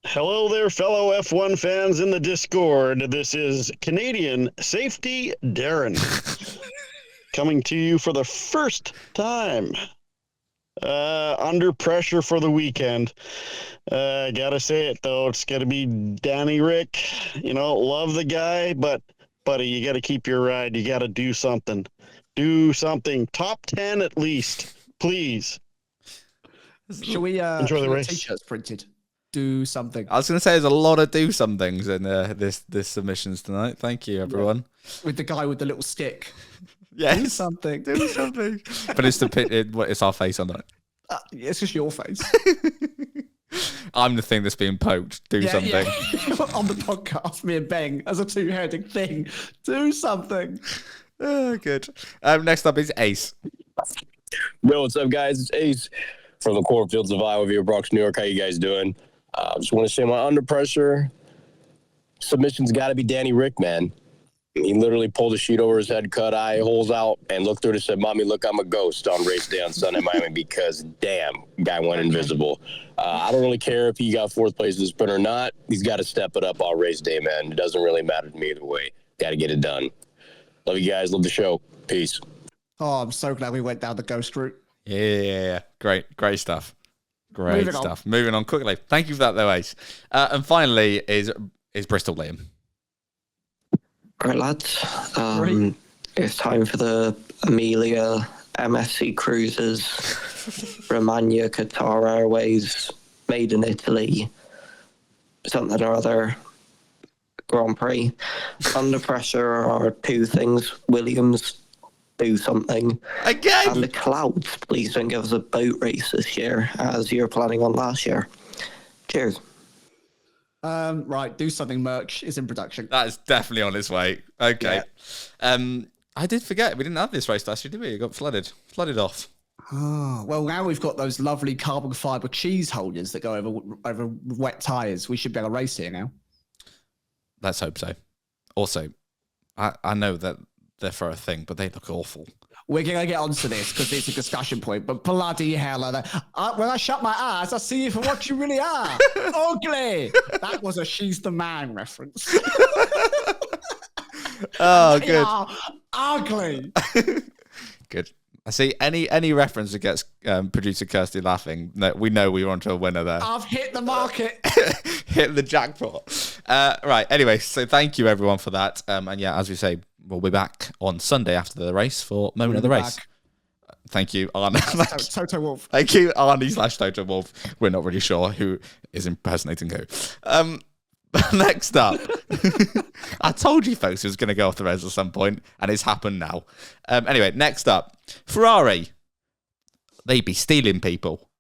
Hello there, fellow F1 fans in the Discord. This is Canadian Safety Darren coming to you for the first time. Under pressure for the weekend. Gotta say it, though. It's got to be Danny Rick. You know, love the guy, but, buddy, you got to keep your ride. You got to do something. Do something. Top 10 at least, please. Shall we Enjoy the race. T-shirts printed? Do something. I was going to say there's a lot of do somethings in this submissions tonight. Thank you, everyone. With the guy with the little stick. Yes. Do something. Do something. But it's our face on it. It's just your face. I'm the thing that's being poked. Do something. Yeah. On the podcast, me and Beng as a two-headed thing. Do something. Oh, good. Next up is Ace. Yo, what's up, guys? It's Ace from the cornfields of Iowa, Via Bronx, New York. How you guys doing? Just want to say my under pressure submission's got to be Danny Rick, man. He literally pulled a sheet over his head, cut eye holes out, and looked through it and said, "Mommy, look, I'm a ghost" on race day on Sunday, Miami, because damn, guy went invisible. I don't really care if he got fourth place in the sprint or not. He's got to step it up on race day, man. It doesn't really matter to me either way. Got to get it done. Love you guys. Love the show. Peace. Oh, I'm so glad we went down the ghost route. Yeah. Great stuff. Moving on. Moving on quickly. Thank you for that, though, Ace. And finally is Bristol Liam. Right, lads. It's time for the Amelia MSC Cruises Romagna Qatar Airways Made in Italy something or other Grand Prix. Under pressure are two things. Williams, do something. Again! And the Clouds, please don't give us a boat race this year as you're planning on last year. Cheers. Right, do something merch is in production. That is definitely on its way. Okay. Yeah. I did forget we didn't have this race last year, did we? It got flooded off. Oh, well, now we've got those lovely carbon fiber cheese holders that go over wet tires. We should be able to race here now. Let's hope so. Also, I know that they're for a thing, but they look awful. We're going to get onto this because it's a discussion point, but bloody hell. When I shut my eyes, I see you for what you really are. Ugly. That was a She's the Man reference. Oh, good. Ugly. Good. I see any reference that gets producer Kirsty laughing, we know we're onto a winner there. I've hit the market. Hit the jackpot. Right. Anyway, so thank you everyone for that. And yeah, as we say, we'll be back on Sunday after the race for Moment of the Race. Thank you, Arnie. Toto Wolf. Thank you, Arnie/Toto Wolf. We're not really sure who is impersonating who. Next up, I told you folks it was going to go off the rails at some point, and it's happened now. Anyway, next up, Ferrari. They'd be stealing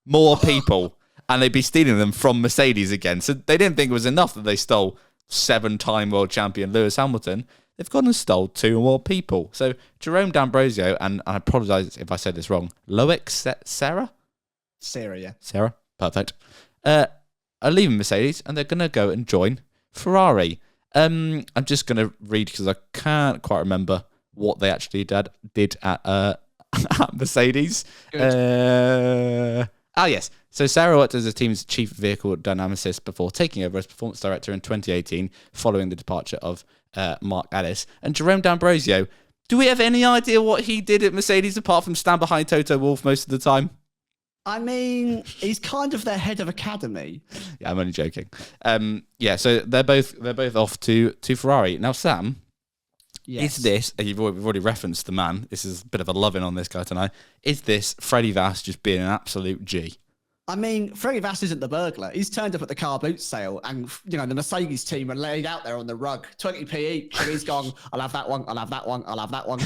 more people, and they'd be stealing them from Mercedes again. So they didn't think it was enough that they stole 7-time world champion Lewis Hamilton. They've gone and stole 2 more people. So Jerome D'Ambrosio, and I apologise if I said this wrong, Sarah, yeah. Sarah, perfect. Are leaving Mercedes, and they're going to go and join Ferrari. I'm just going to read because I can't quite remember what they actually did at Mercedes. Yes. So Sarah worked as the team's chief vehicle dynamicist before taking over as performance director in 2018, following the departure of Mark Ellis. And Jerome D'Ambrosio, do we have any idea what he did at Mercedes apart from stand behind Toto Wolff most of the time? I mean, he's kind of their head of academy. Yeah, I'm only joking. So they're both off to Ferrari. Now, Sam, is this, we've already referenced the man, this is a bit of a loving on this guy tonight, is this Freddie Vass just being an absolute G? I mean, Freddie Vass isn't the burglar. He's turned up at the car boot sale and, the Mercedes team are laid out there on the rug, 20p each, and he's gone, I'll have that one, I'll have that one, I'll have that one.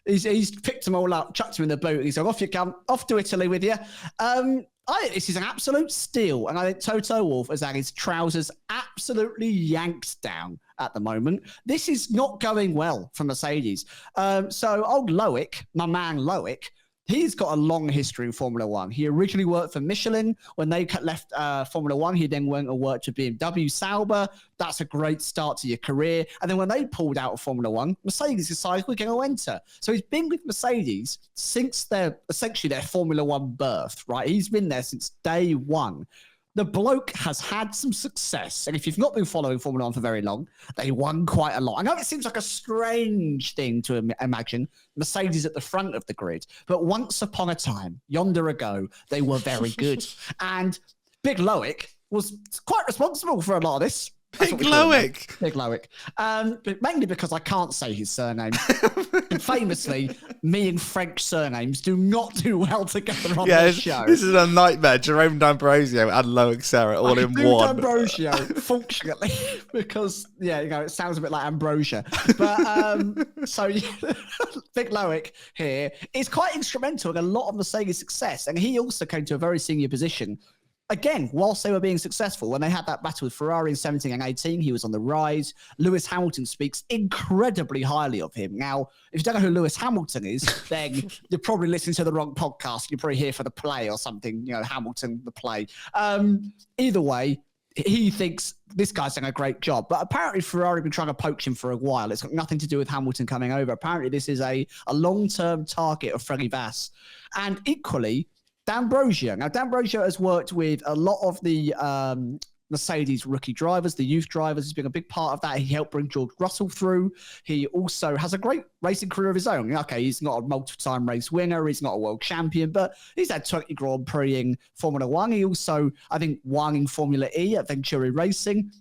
He's picked them all up, chucked them in the boot, and he's gone, off you come, off to Italy with you. I think this is an absolute steal, and I think Toto Wolff has had his trousers absolutely yanked down at the moment. This is not going well for Mercedes. So old Loic, my man Loic, he's got a long history in Formula One. He originally worked for Michelin. When they left Formula One, he then went and worked for BMW Sauber. That's a great start to your career. And then when they pulled out of Formula One, Mercedes decided we're going to enter. So he's been with Mercedes since their Formula One birth, right? He's been there since day one. The bloke has had some success. And if you've not been following Formula One for very long, they won quite a lot. I know it seems like a strange thing to imagine Mercedes at the front of the grid, but once upon a time, yonder ago, they were very good. And Big Loic was quite responsible for a lot of this. That's Big what we call him, Loic. Big Loic. But mainly because I can't say his surname. And famously, me and French surnames do not do well together on this show. This is a nightmare. Jerome D'Ambrosio and Loic Serra all in one. D'Ambrosio, fortunately, because it sounds a bit like ambrosia. But so Big Loic here is quite instrumental in a lot of Mercedes' success, and he also came to a very senior position. Again, whilst they were being successful, when they had that battle with Ferrari in 17 and 18, he was on the rise. Lewis Hamilton speaks incredibly highly of him. Now, if you don't know who Lewis Hamilton is, then you're probably listening to the wrong podcast. You're probably here for the play or something, Hamilton, the play. Either way, he thinks this guy's done a great job. But apparently Ferrari have been trying to poach him for a while. It's got nothing to do with Hamilton coming over. Apparently this is a long-term target of Freddie Vass. And equally, D'Ambrosio. Now, D'Ambrosio has worked with a lot of the Mercedes rookie drivers, the youth drivers. He's been a big part of that. He helped bring George Russell through. He also has a great racing career of his own. Okay, he's not a multiple-time race winner. He's not a world champion, but he's had 20 Grand Prix in Formula One. He also, I think, won in Formula E at Venturi Racing.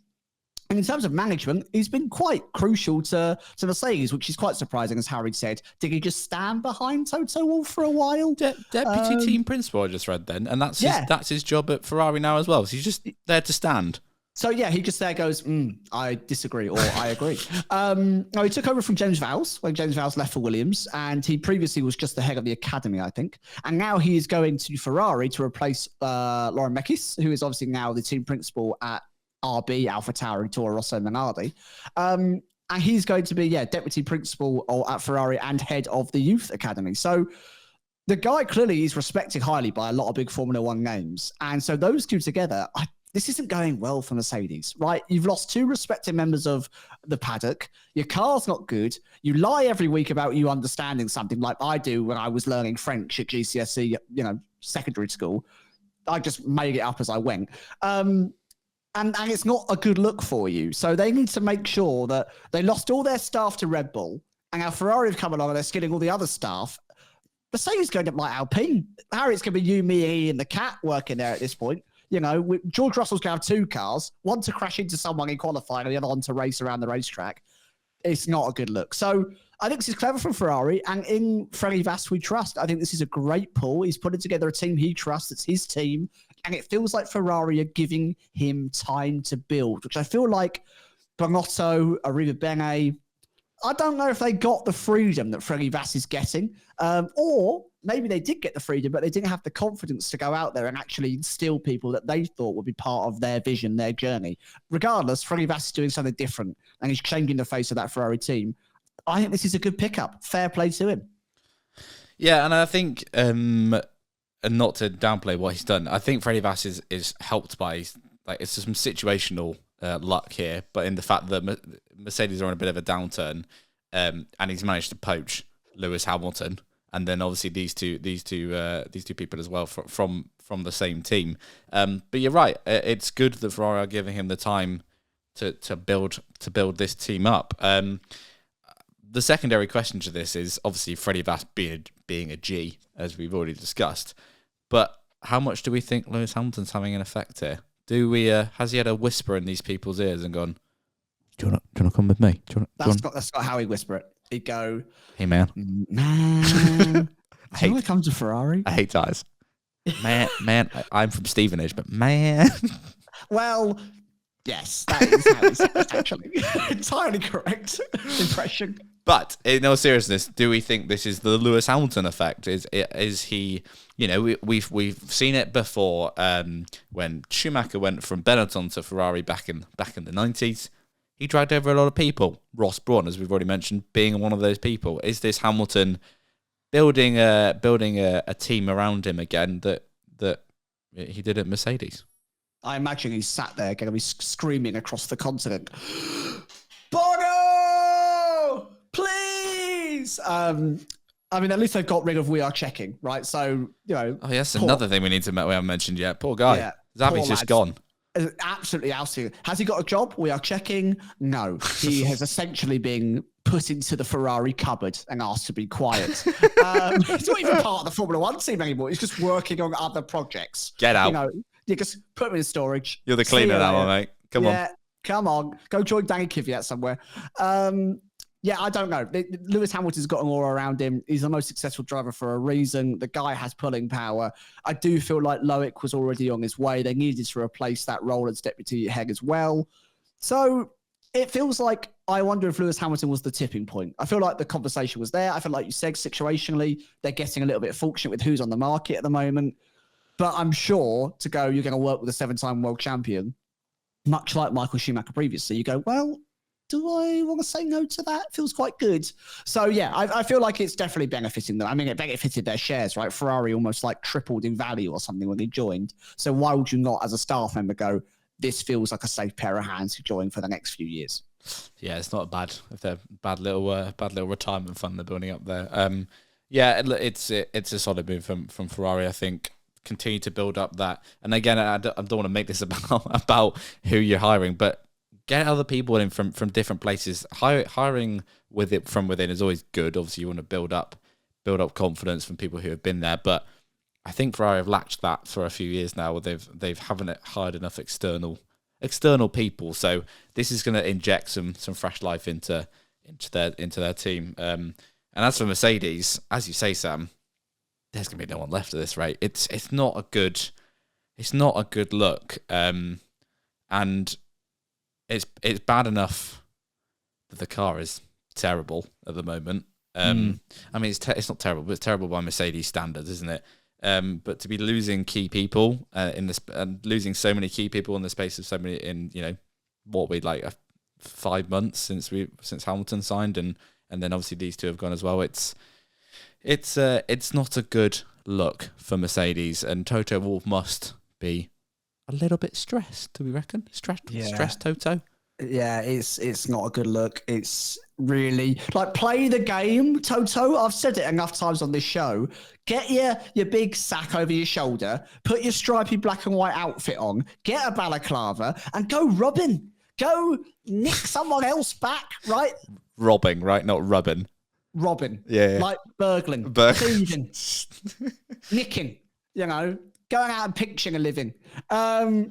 And in terms of management, he's been quite crucial to Mercedes, which is quite surprising, as Harry said. Did he just stand behind Toto Wolff for a while? Deputy team principal, I just read then. And that's his job at Ferrari now as well. So he's just there to stand. So, yeah, he just there goes, I disagree, or I agree. Now, he took over from James Vowles when James Vowles left for Williams, and he previously was just the head of the academy, I think. And now he is going to Ferrari to replace Lauren Mekis, who is obviously now the team principal at RB, AlphaTauri, Toro Rosso, Minardi. And he's going to be, deputy principal at Ferrari and head of the youth academy. So the guy clearly is respected highly by a lot of big Formula One names. And so those two together, this isn't going well for Mercedes, right? You've lost two respected members of the paddock. Your car's not good. You lie every week about you understanding something like I do when I was learning French at GCSE, secondary school. I just made it up as I went. And it's not a good look for you. So they need to make sure that they lost all their staff to Red Bull, and now Ferrari have come along and they're skilling all the other staff. Mercedes going to like Alpine. Harry's going to be you, me, he, and the cat working there at this point. George Russell's going to have two cars, one to crash into someone in qualifying and the other one to race around the racetrack. It's not a good look. So I think this is clever from Ferrari, and in Freddie Vass we trust. I think this is a great pull. He's putting together a team he trusts. It's his team. And it feels like Ferrari are giving him time to build, which I feel like Bonotto, Arriva Bene, I don't know if they got the freedom that Freddie Vass is getting. Or maybe they did get the freedom, but they didn't have the confidence to go out there and actually instill people that they thought would be part of their vision, their journey. Regardless, Freddie Vass is doing something different, and he's changing the face of that Ferrari team. I think this is a good pickup. Fair play to him. Yeah, and I think... and not to downplay what he's done, I think Freddie Vass is helped by it's some situational luck here, but in the fact that Mercedes are on a bit of a downturn, and he's managed to poach Lewis Hamilton, and then obviously these two people as well from the same team. But you're right, it's good that Ferrari are giving him the time to build this team up. The secondary question to this is obviously Freddie Vass being a G, as we've already discussed. But how much do we think Lewis Hamilton's having an effect here? Has he had a whisper in these people's ears and gone, do you want to come with me? That's not how he whisper it. He'd go, hey, man. Man. Do you want to come to Ferrari? I hate ties. Man, I'm from Stevenage, but man. Well, yes, that is how he says, actually. Entirely correct impression. But in all seriousness, do we think this is the Lewis Hamilton effect? Is he? We've seen it before when Schumacher went from Benetton to Ferrari back in the 90s. He dragged over a lot of people. Ross Brawn, as we've already mentioned, being one of those people. Is this Hamilton building a team around him again that he did at Mercedes? I imagine he's sat there going to be screaming across the continent, Bono, please. I mean, at least they've got rid of "we are checking," right? So Oh, yes, another thing we haven't mentioned yet. Poor guy. Yeah, Zabi's just gone. Absolutely ousted. Has he got a job? We are checking. No, he has essentially been put into the Ferrari cupboard and asked to be quiet. He's not even part of the Formula One team anymore. He's just working on other projects. Get out. You just put him in storage. You're the cleaner now, mate. Come on. Come on, go join Danny Kvyat somewhere. Yeah, I don't know. Lewis Hamilton's got an aura around him. He's the most successful driver for a reason. The guy has pulling power. I do feel like Loic was already on his way. They needed to replace that role as deputy head as well. So it feels like, I wonder if Lewis Hamilton was the tipping point. I feel like the conversation was there. I feel like you said situationally, they're getting a little bit fortunate with who's on the market at the moment. But I'm sure you're going to work with a 7-time world champion, much like Michael Schumacher previously. You go, well, do I want to say no to that? Feels quite good. So, yeah, I feel like it's definitely benefiting them. I mean, it benefited their shares, right? Ferrari almost like tripled in value or something when they joined. So why would you not, as a staff member, go, this feels like a safe pair of hands to join for the next few years? Yeah, it's not bad if they're bad little retirement fund they're building up there. Yeah, it's a solid move from Ferrari, I think. Continue to build up that, and again, I don't want to make this about who you're hiring, but get other people in from different places. Hiring with it from within is always good. Obviously, you want to build up confidence from people who have been there. But I think Ferrari have lacked that for a few years now. Where they've haven't hired enough external people. So this is going to inject some fresh life into their team. And as for Mercedes, as you say, Sam, there's going to be no one left at this rate. It's not a good look. And it's bad enough that the car is terrible at the moment. I mean, it's not terrible, but it's terrible by Mercedes standards, isn't it? But to be losing key people in this, and losing so many key people in the space of so many, in 5 months since Hamilton signed, and then obviously these two have gone as well. It's not a good look for Mercedes, and Toto Wolff must be a little bit stressed. Do we reckon? Stressed Toto? Yeah, it's not a good look. It's really like, play the game, Toto. I've said it enough times on this show. Get your big sack over your shoulder, put your stripy black and white outfit on, get a balaclava, and go robbing. Go nick someone else back, right? Robbing, right? Not rubbing. Robbing. Yeah. Like burgling, thieving, nicking, going out and pinching a living.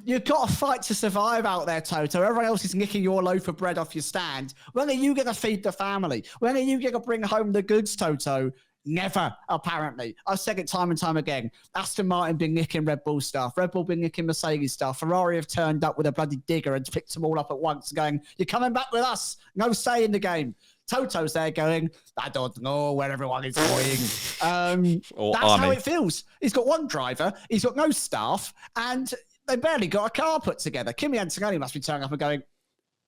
You've got to fight to survive out there, Toto. Everyone else is nicking your loaf of bread off your stand. When are you going to feed the family? When are you going to bring home the goods, Toto? Never, apparently. I've said it time and time again. Aston Martin been nicking Red Bull stuff. Red Bull been nicking Mercedes stuff. Ferrari have turned up with a bloody digger and picked them all up at once, going, you're coming back with us. No say in the game. Toto's there going, I don't know where everyone is going. That's how it feels. He's got one driver, he's got no staff, and they barely got a car put together. Kimi Antonelli must be turning up and going,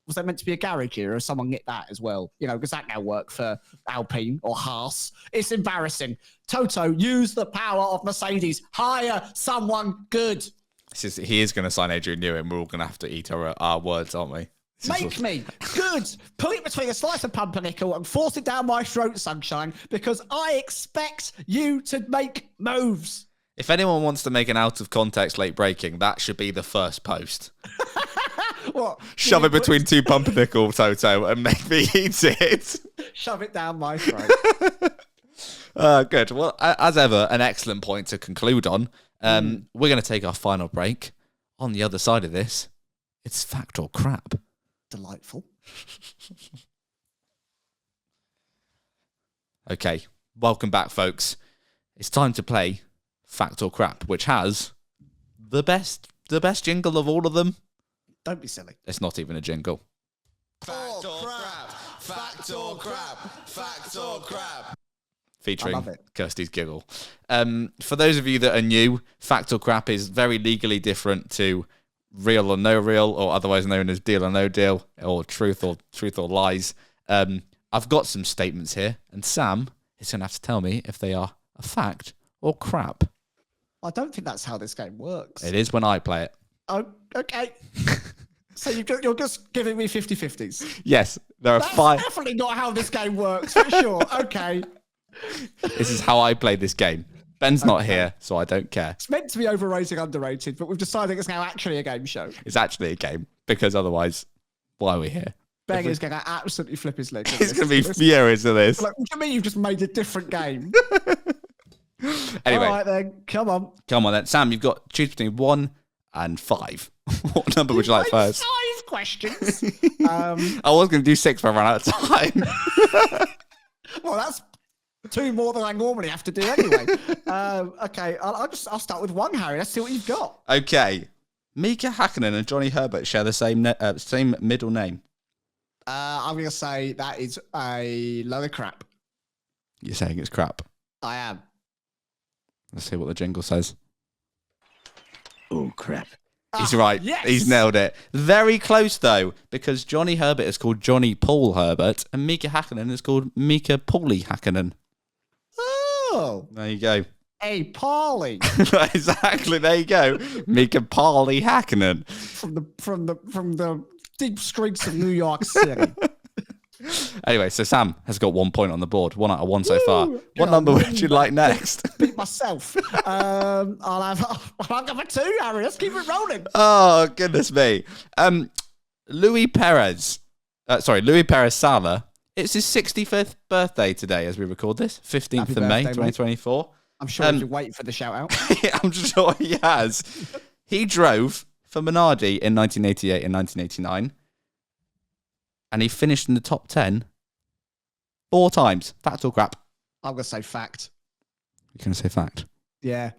was that meant to be a garage here, or someone nicked that as well? Because that now work for Alpine or Haas. It's embarrassing. Toto, use the power of Mercedes. Hire someone good. He is going to sign Adrian Newey, and we're all going to have to eat our words, aren't we? Make me good. Put it between a slice of pumpernickel and force it down my throat, sunshine, because I expect you to make moves. If anyone wants to make an out of context late breaking, that should be the first post. What? Shove it between two pumpernickel, Toto, and make me eat it. Shove it down my throat. Good. Well, as ever, an excellent point to conclude on. We're going to take our final break. On the other side of this, it's fact or crap. Delightful. Okay, welcome back, folks. It's time to play Fact or Crap, which has the best jingle of all of them. Don't be silly. It's not even a jingle. Fact or crap. Fact or crap. Fact or crap. Featuring Kirsty's giggle. For those of you that are new, Fact or Crap is very legally different to Real or No Real, or otherwise known as Deal or No Deal, or Truth or Lies. I've got some statements here, and Sam is going to have to tell me if they are a fact or crap. I don't think that's how this game works. It is when I play it. Oh, okay. So you're just giving me 50-50s? Yes, there are That's 5. definitely not how this game works, for sure. Okay. This is how I play this game. Ben's not here, so I don't care. It's meant to be overrated, underrated, but we've decided it's now actually a game show. It's actually a game, because otherwise, why are we here? Ben is going to absolutely flip his leg. He's going to be furious at this. Like, what do you mean you've just made a different game? Anyway. All right, then. Come on. Come on, then. Sam, you've got choose between 1 and 5. What number would you like first? 5 questions. I was going to do 6, but I ran out of time. Well, that's 2 more than I normally have to do anyway. Okay, I'll start with 1, Harry. Let's see what you've got. Okay. Mika Hakkinen and Johnny Herbert share the same middle name. I'm going to say that is a load of crap. You're saying it's crap. I am. Let's see what the jingle says. Oh, crap. He's right. Yes! He's nailed it. Very close, though, because Johnny Herbert is called Johnny Paul Herbert and Mika Hakkinen is called Mika Pauli Hakkinen. Oh. There you go. Hey, Paulie. Exactly. There you go. Mika Pauli Hakkinen. From the deep streets of New York City. Anyway, so Sam has got 1 point on the board. 1 out of 1 so far. What number would you like next? Beat myself. I'll go for 2, Harry. Let's keep it rolling. Oh, goodness me. Louis Perez Sala. It's his 65th birthday today as we record this. 15th of May, 2024. I'm sure he's been waiting for the shout out. I'm sure he has. He drove for Minardi in 1988 and 1989. And he finished in the top 10 4 times. Fact or crap? I'm going to say fact. You're going to say fact? Yeah.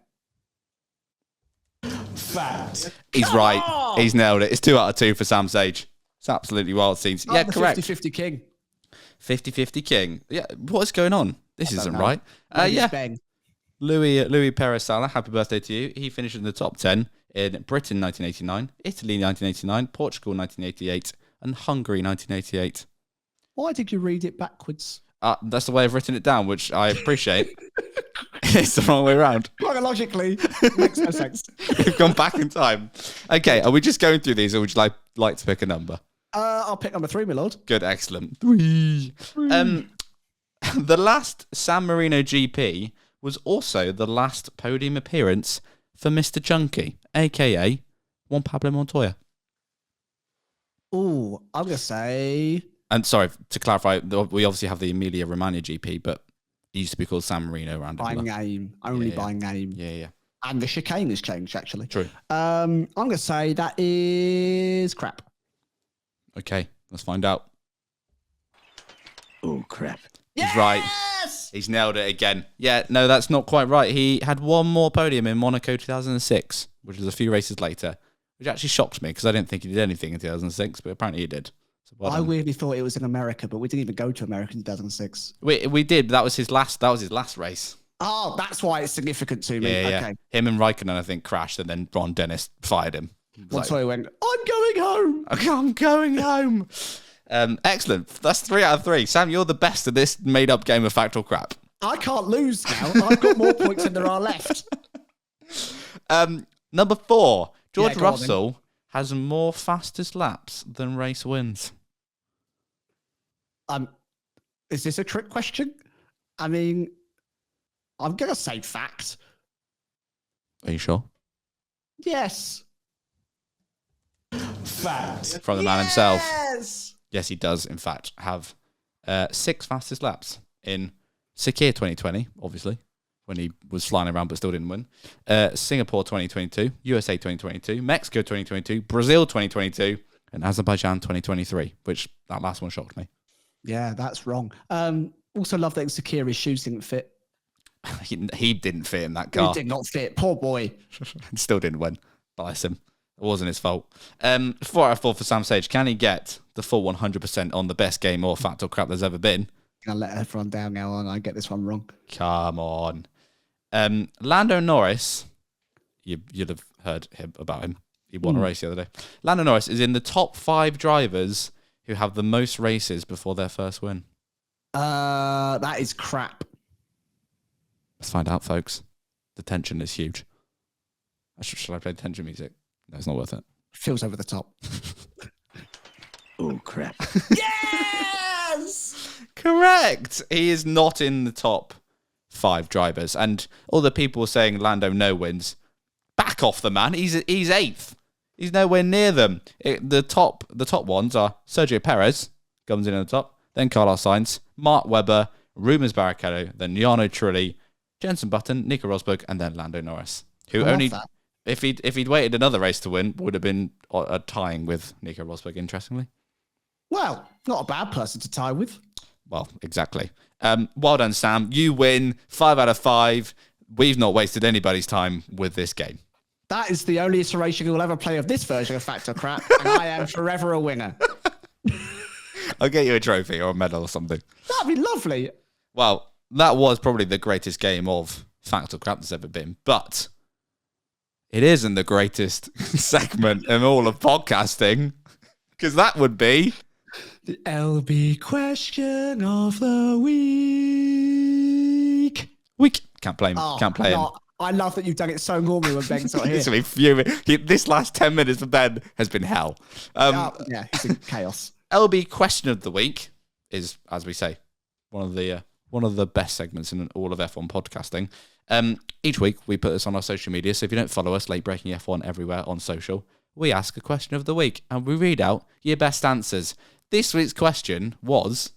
Fact. He's right. He's nailed it. It's 2 out of 2 for Sam Sage. It's absolutely wild scenes. Yeah, correct. 50-50 king. 50-50 king. Yeah, what's going on? This isn't right. Yeah. Bang. Louis Perez Sala, happy birthday to you. He finished in the top 10 in Britain 1989, Italy 1989, Portugal 1988, and Hungary 1988. Why did you read it backwards? That's the way I've written it down, which I appreciate. It's the wrong way around. Chronologically, makes no sense. We've gone back in time. Okay, are we just going through these, or would you like to pick a number? I'll pick number 3, my lord. Good, excellent. 3. The last San Marino GP was also the last podium appearance for Mr. Chunky, a.k.a. Juan Pablo Montoya. Oh, I'm going to say... And sorry, to clarify, we obviously have the Emilia Romagna GP, but it used to be called San Marino around by name. Only by name. Yeah. And the chicane has changed, actually. True. I'm going to say that is crap. Okay, let's find out. Oh, crap. He's right. He's nailed it again. Yeah, no, that's not quite right. He had 1 more podium in Monaco 2006, which was a few races later, which actually shocked me because I didn't think he did anything in 2006, but apparently he did. So I weirdly thought it was in America, but we didn't even go to America in 2006. We did. That was his last race. Oh, that's why it's significant to me. Yeah. Okay. Him and Raikkonen, I think, crashed, and then Ron Dennis fired him. Montoya went, I'm going home. I'm going home. Excellent. That's 3 out of 3. Sam, you're the best at this made-up game of fact or crap. I can't lose now. I've got more points than there are left. Number 4. George Russell has more fastest laps than race wins. Is this a trick question? I mean, I'm going to say fact. Are you sure? Yes. Fact. From the man himself. Yes, he does, in fact, have 6 fastest laps in Sakir 2020, obviously, when he was flying around but still didn't win. Singapore 2022, USA 2022, Mexico 2022, Brazil 2022, and Azerbaijan 2023, which that last one shocked me. Yeah, that's wrong. Also love that Sakira's shoes didn't fit. He didn't fit in that car. He did not fit. Poor boy. Still didn't win. Bless him. It wasn't his fault. 4 out of 4 for Sam Sage. Can he get the full 100% on the best game or fact or crap there's ever been? I'll let everyone down now and I get this one wrong. Come on. Lando Norris, you'd have heard about him. He won a race the other day. Lando Norris is in the top 5 drivers who have the most races before their first win. That is crap. Let's find out, folks. The tension is huge. Should I play tension music? No, it's not worth it. Feels over the top. Oh, crap. Yes! Correct. He is not in the top 5 drivers. And all the people saying Lando no wins, back off the man. He's 8th. He's nowhere near them. The top ones are Sergio Perez, comes in at the top, then Carlos Sainz, Mark Webber, Rubens Barrichello, then Jarno Trulli, Jenson Button, Nico Rosberg, and then Lando Norris, who only If he'd waited another race to win, would have been tying with Nico Rosberg, interestingly. Well, not a bad person to tie with. Well, exactly. Well done, Sam. You win 5 out of 5. We've not wasted anybody's time with this game. That is the only iteration we will ever play of this version of Factor Crap, and I am forever a winner. I'll get you a trophy or a medal or something. That'd be lovely. Well, that was probably the greatest game of Factor Crap that's ever been, but it isn't the greatest segment in all of podcasting, because that would be the LB question of the week. Can't play him. Can't play him. I love that you've done it so normally when Ben's not here. He's been fuming. This last 10 minutes of Ben has been hell. Yeah, it's in chaos. LB question of the week is, as we say, one of the best segments in all of F1 podcasting. Each week we put this on our social media, so if you don't follow us, Late Breaking F1 everywhere on social, we ask a question of the week and we read out your best answers. This week's question was,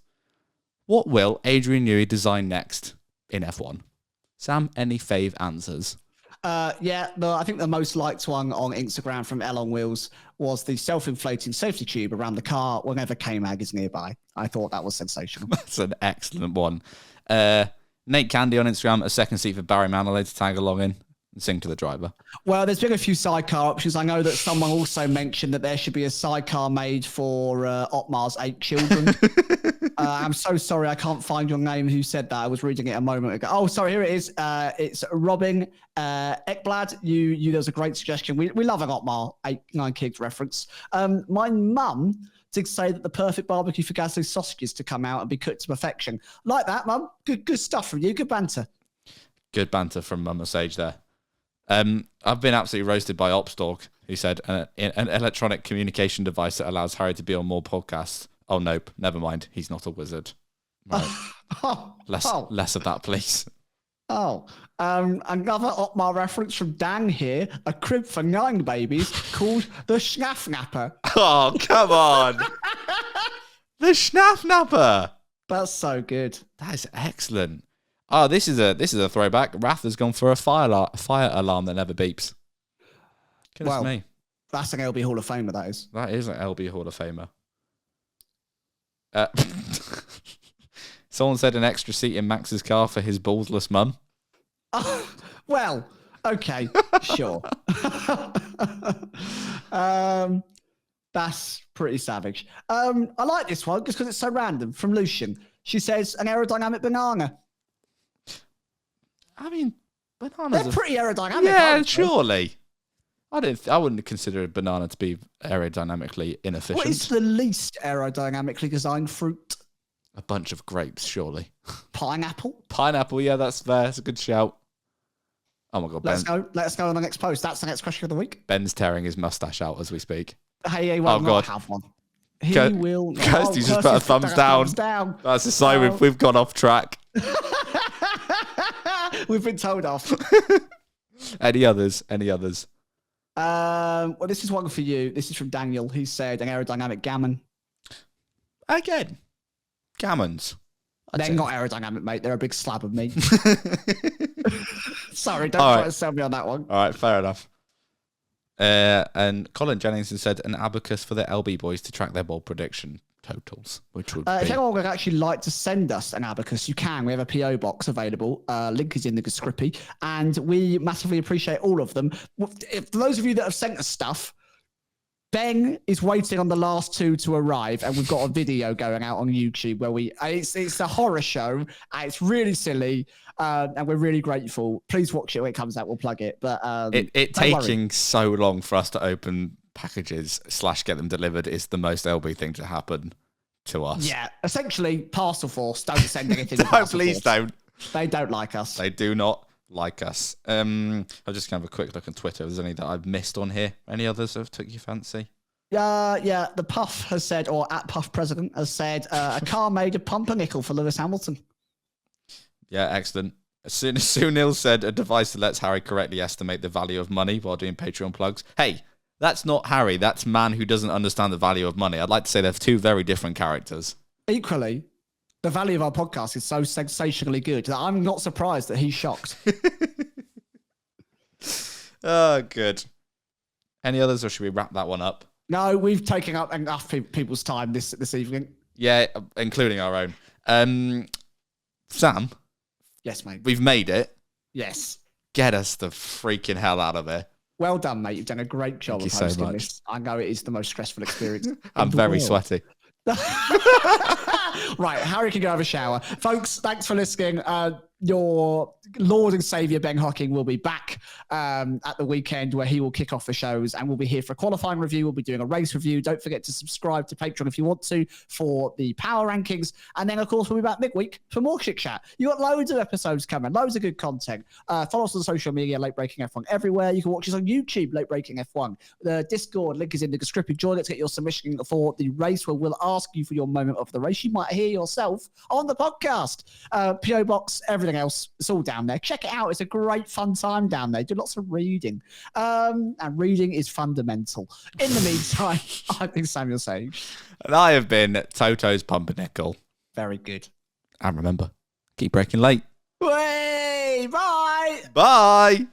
what will Adrian Newey design next in F1? Sam, any fave answers? I think the most liked one on Instagram from L on Wheels was the self-inflating safety tube around the car whenever K-Mag is nearby. I thought that was sensational. That's an excellent one. Nate Candy on Instagram, a second seat for Barry Manilow to tag along in and sing to the driver. Well, there's been a few sidecar options. I know that someone also mentioned that there should be a sidecar made for Otmar's 8 children. I'm so sorry, I can't find your name who said that. I was reading it a moment ago. Oh, sorry, here it is. It's Robin Ekblad. There was a great suggestion. We love an Otmar 9 Kids reference. My mum did say that the perfect barbecue for Gasly's sausages to come out and be cooked to perfection. Like that, Mum. Good stuff from you. Good banter. Good banter from Mama Sage there. I've been absolutely roasted by Opstalk, who said an electronic communication device that allows Harry to be on more podcasts. Oh, nope. Never mind. He's not a wizard. Right. Less of that, please. Another Otmar reference from Dan here. A crib for 9 babies called the Schnaffnapper. Oh, come on. The Schnaffnapper. That's so good. That is excellent. Oh, this is a throwback. Rath has gone for a fire alarm that never beeps. Goodness me. That's an LB Hall of Famer, that is. That is an LB Hall of Famer. Someone said an extra seat in Max's car for his ballsless mum. Well, okay, sure. That's pretty savage. I like this one just because it's so random. From Lucian, she says an aerodynamic banana. I mean, bananas. They're pretty aerodynamic. Yeah, surely. I wouldn't consider a banana to be aerodynamically inefficient. What is the least aerodynamically designed fruit? A bunch of grapes, surely. Pineapple? Pineapple, yeah, that's fair. That's a good shout. Oh my God, Let's go on the next post. That's the next question of the week. Ben's tearing his mustache out as we speak. He will not have one. He will not. Kirsty's just put a thumbs down. That's a sign we've gone off track. We've been told off. Any others? Well, this is one for you. This is from Daniel. He said an aerodynamic gammon. Again, gammons. They're not aerodynamic, mate. They're a big slab of meat. Sorry, don't try to sell me on that one. All right, fair enough. And Colin Jennings said an abacus for the LB boys to track their bold prediction totals, which would be... If anyone would actually like to send us an abacus, you can. We have a PO box available. Link is in the description, and we massively appreciate all of them. For those of you that have sent us stuff, Ben is waiting on the last 2 to arrive, and we've got a video going out on YouTube where it's a horror show, and it's really silly, and we're really grateful. Please watch it when it comes out. We'll plug it. But it taking so long for us to open packages / get them delivered is the most LB thing to happen to us. Yeah, essentially, Parcel Force don't send anything. No, please don't. They don't like us. They do not like us. I'll just have a quick look on Twitter. If there's any that I've missed on here. Any others that have took your fancy? Yeah. The Puff has said, or at Puff President has said, a car made of pumpernickel for Lewis Hamilton. Yeah, excellent. Sunil said a device that lets Harry correctly estimate the value of money while doing Patreon plugs. Hey, that's not Harry. That's man who doesn't understand the value of money. I'd like to say they're 2 very different characters. Equally, the value of our podcast is so sensationally good that I'm not surprised that he's shocked. Oh, good. Any others, or should we wrap that one up? No, we've taken up enough people's time this evening. Yeah, including our own. Sam? Yes, mate. We've made it. Yes. Get us the freaking hell out of here. Well done, mate. You've done a great job Thank of you so hosting much. this. I know it is the most stressful experience. I'm very sweaty. Right, Harry can go have a shower. Folks, thanks for listening. Your Lord and Saviour Ben Hocking will be back at the weekend where he will kick off the shows, and we'll be here for a qualifying review. We'll be doing a race review. Don't forget to subscribe to Patreon if you want to for the power rankings. And then, of course, we'll be back midweek for more Chit Chat. You got loads of episodes coming, loads of good content. Follow us on social media, Late Breaking F1 everywhere. You can watch us on YouTube, Late Breaking F1. The Discord link is in the description. Join it to get your submission for the race where we'll ask you for your moment of the race. You might hear yourself on the podcast. PO Box, everything else, it's all down there. Check it out. It's a great fun time down there. Do lots of reading. And reading is fundamental. In the meantime, I've been Samuel Sage. And I have been Toto's Pumpernickel. Very good. And remember, keep breaking late. Way, bye. Bye.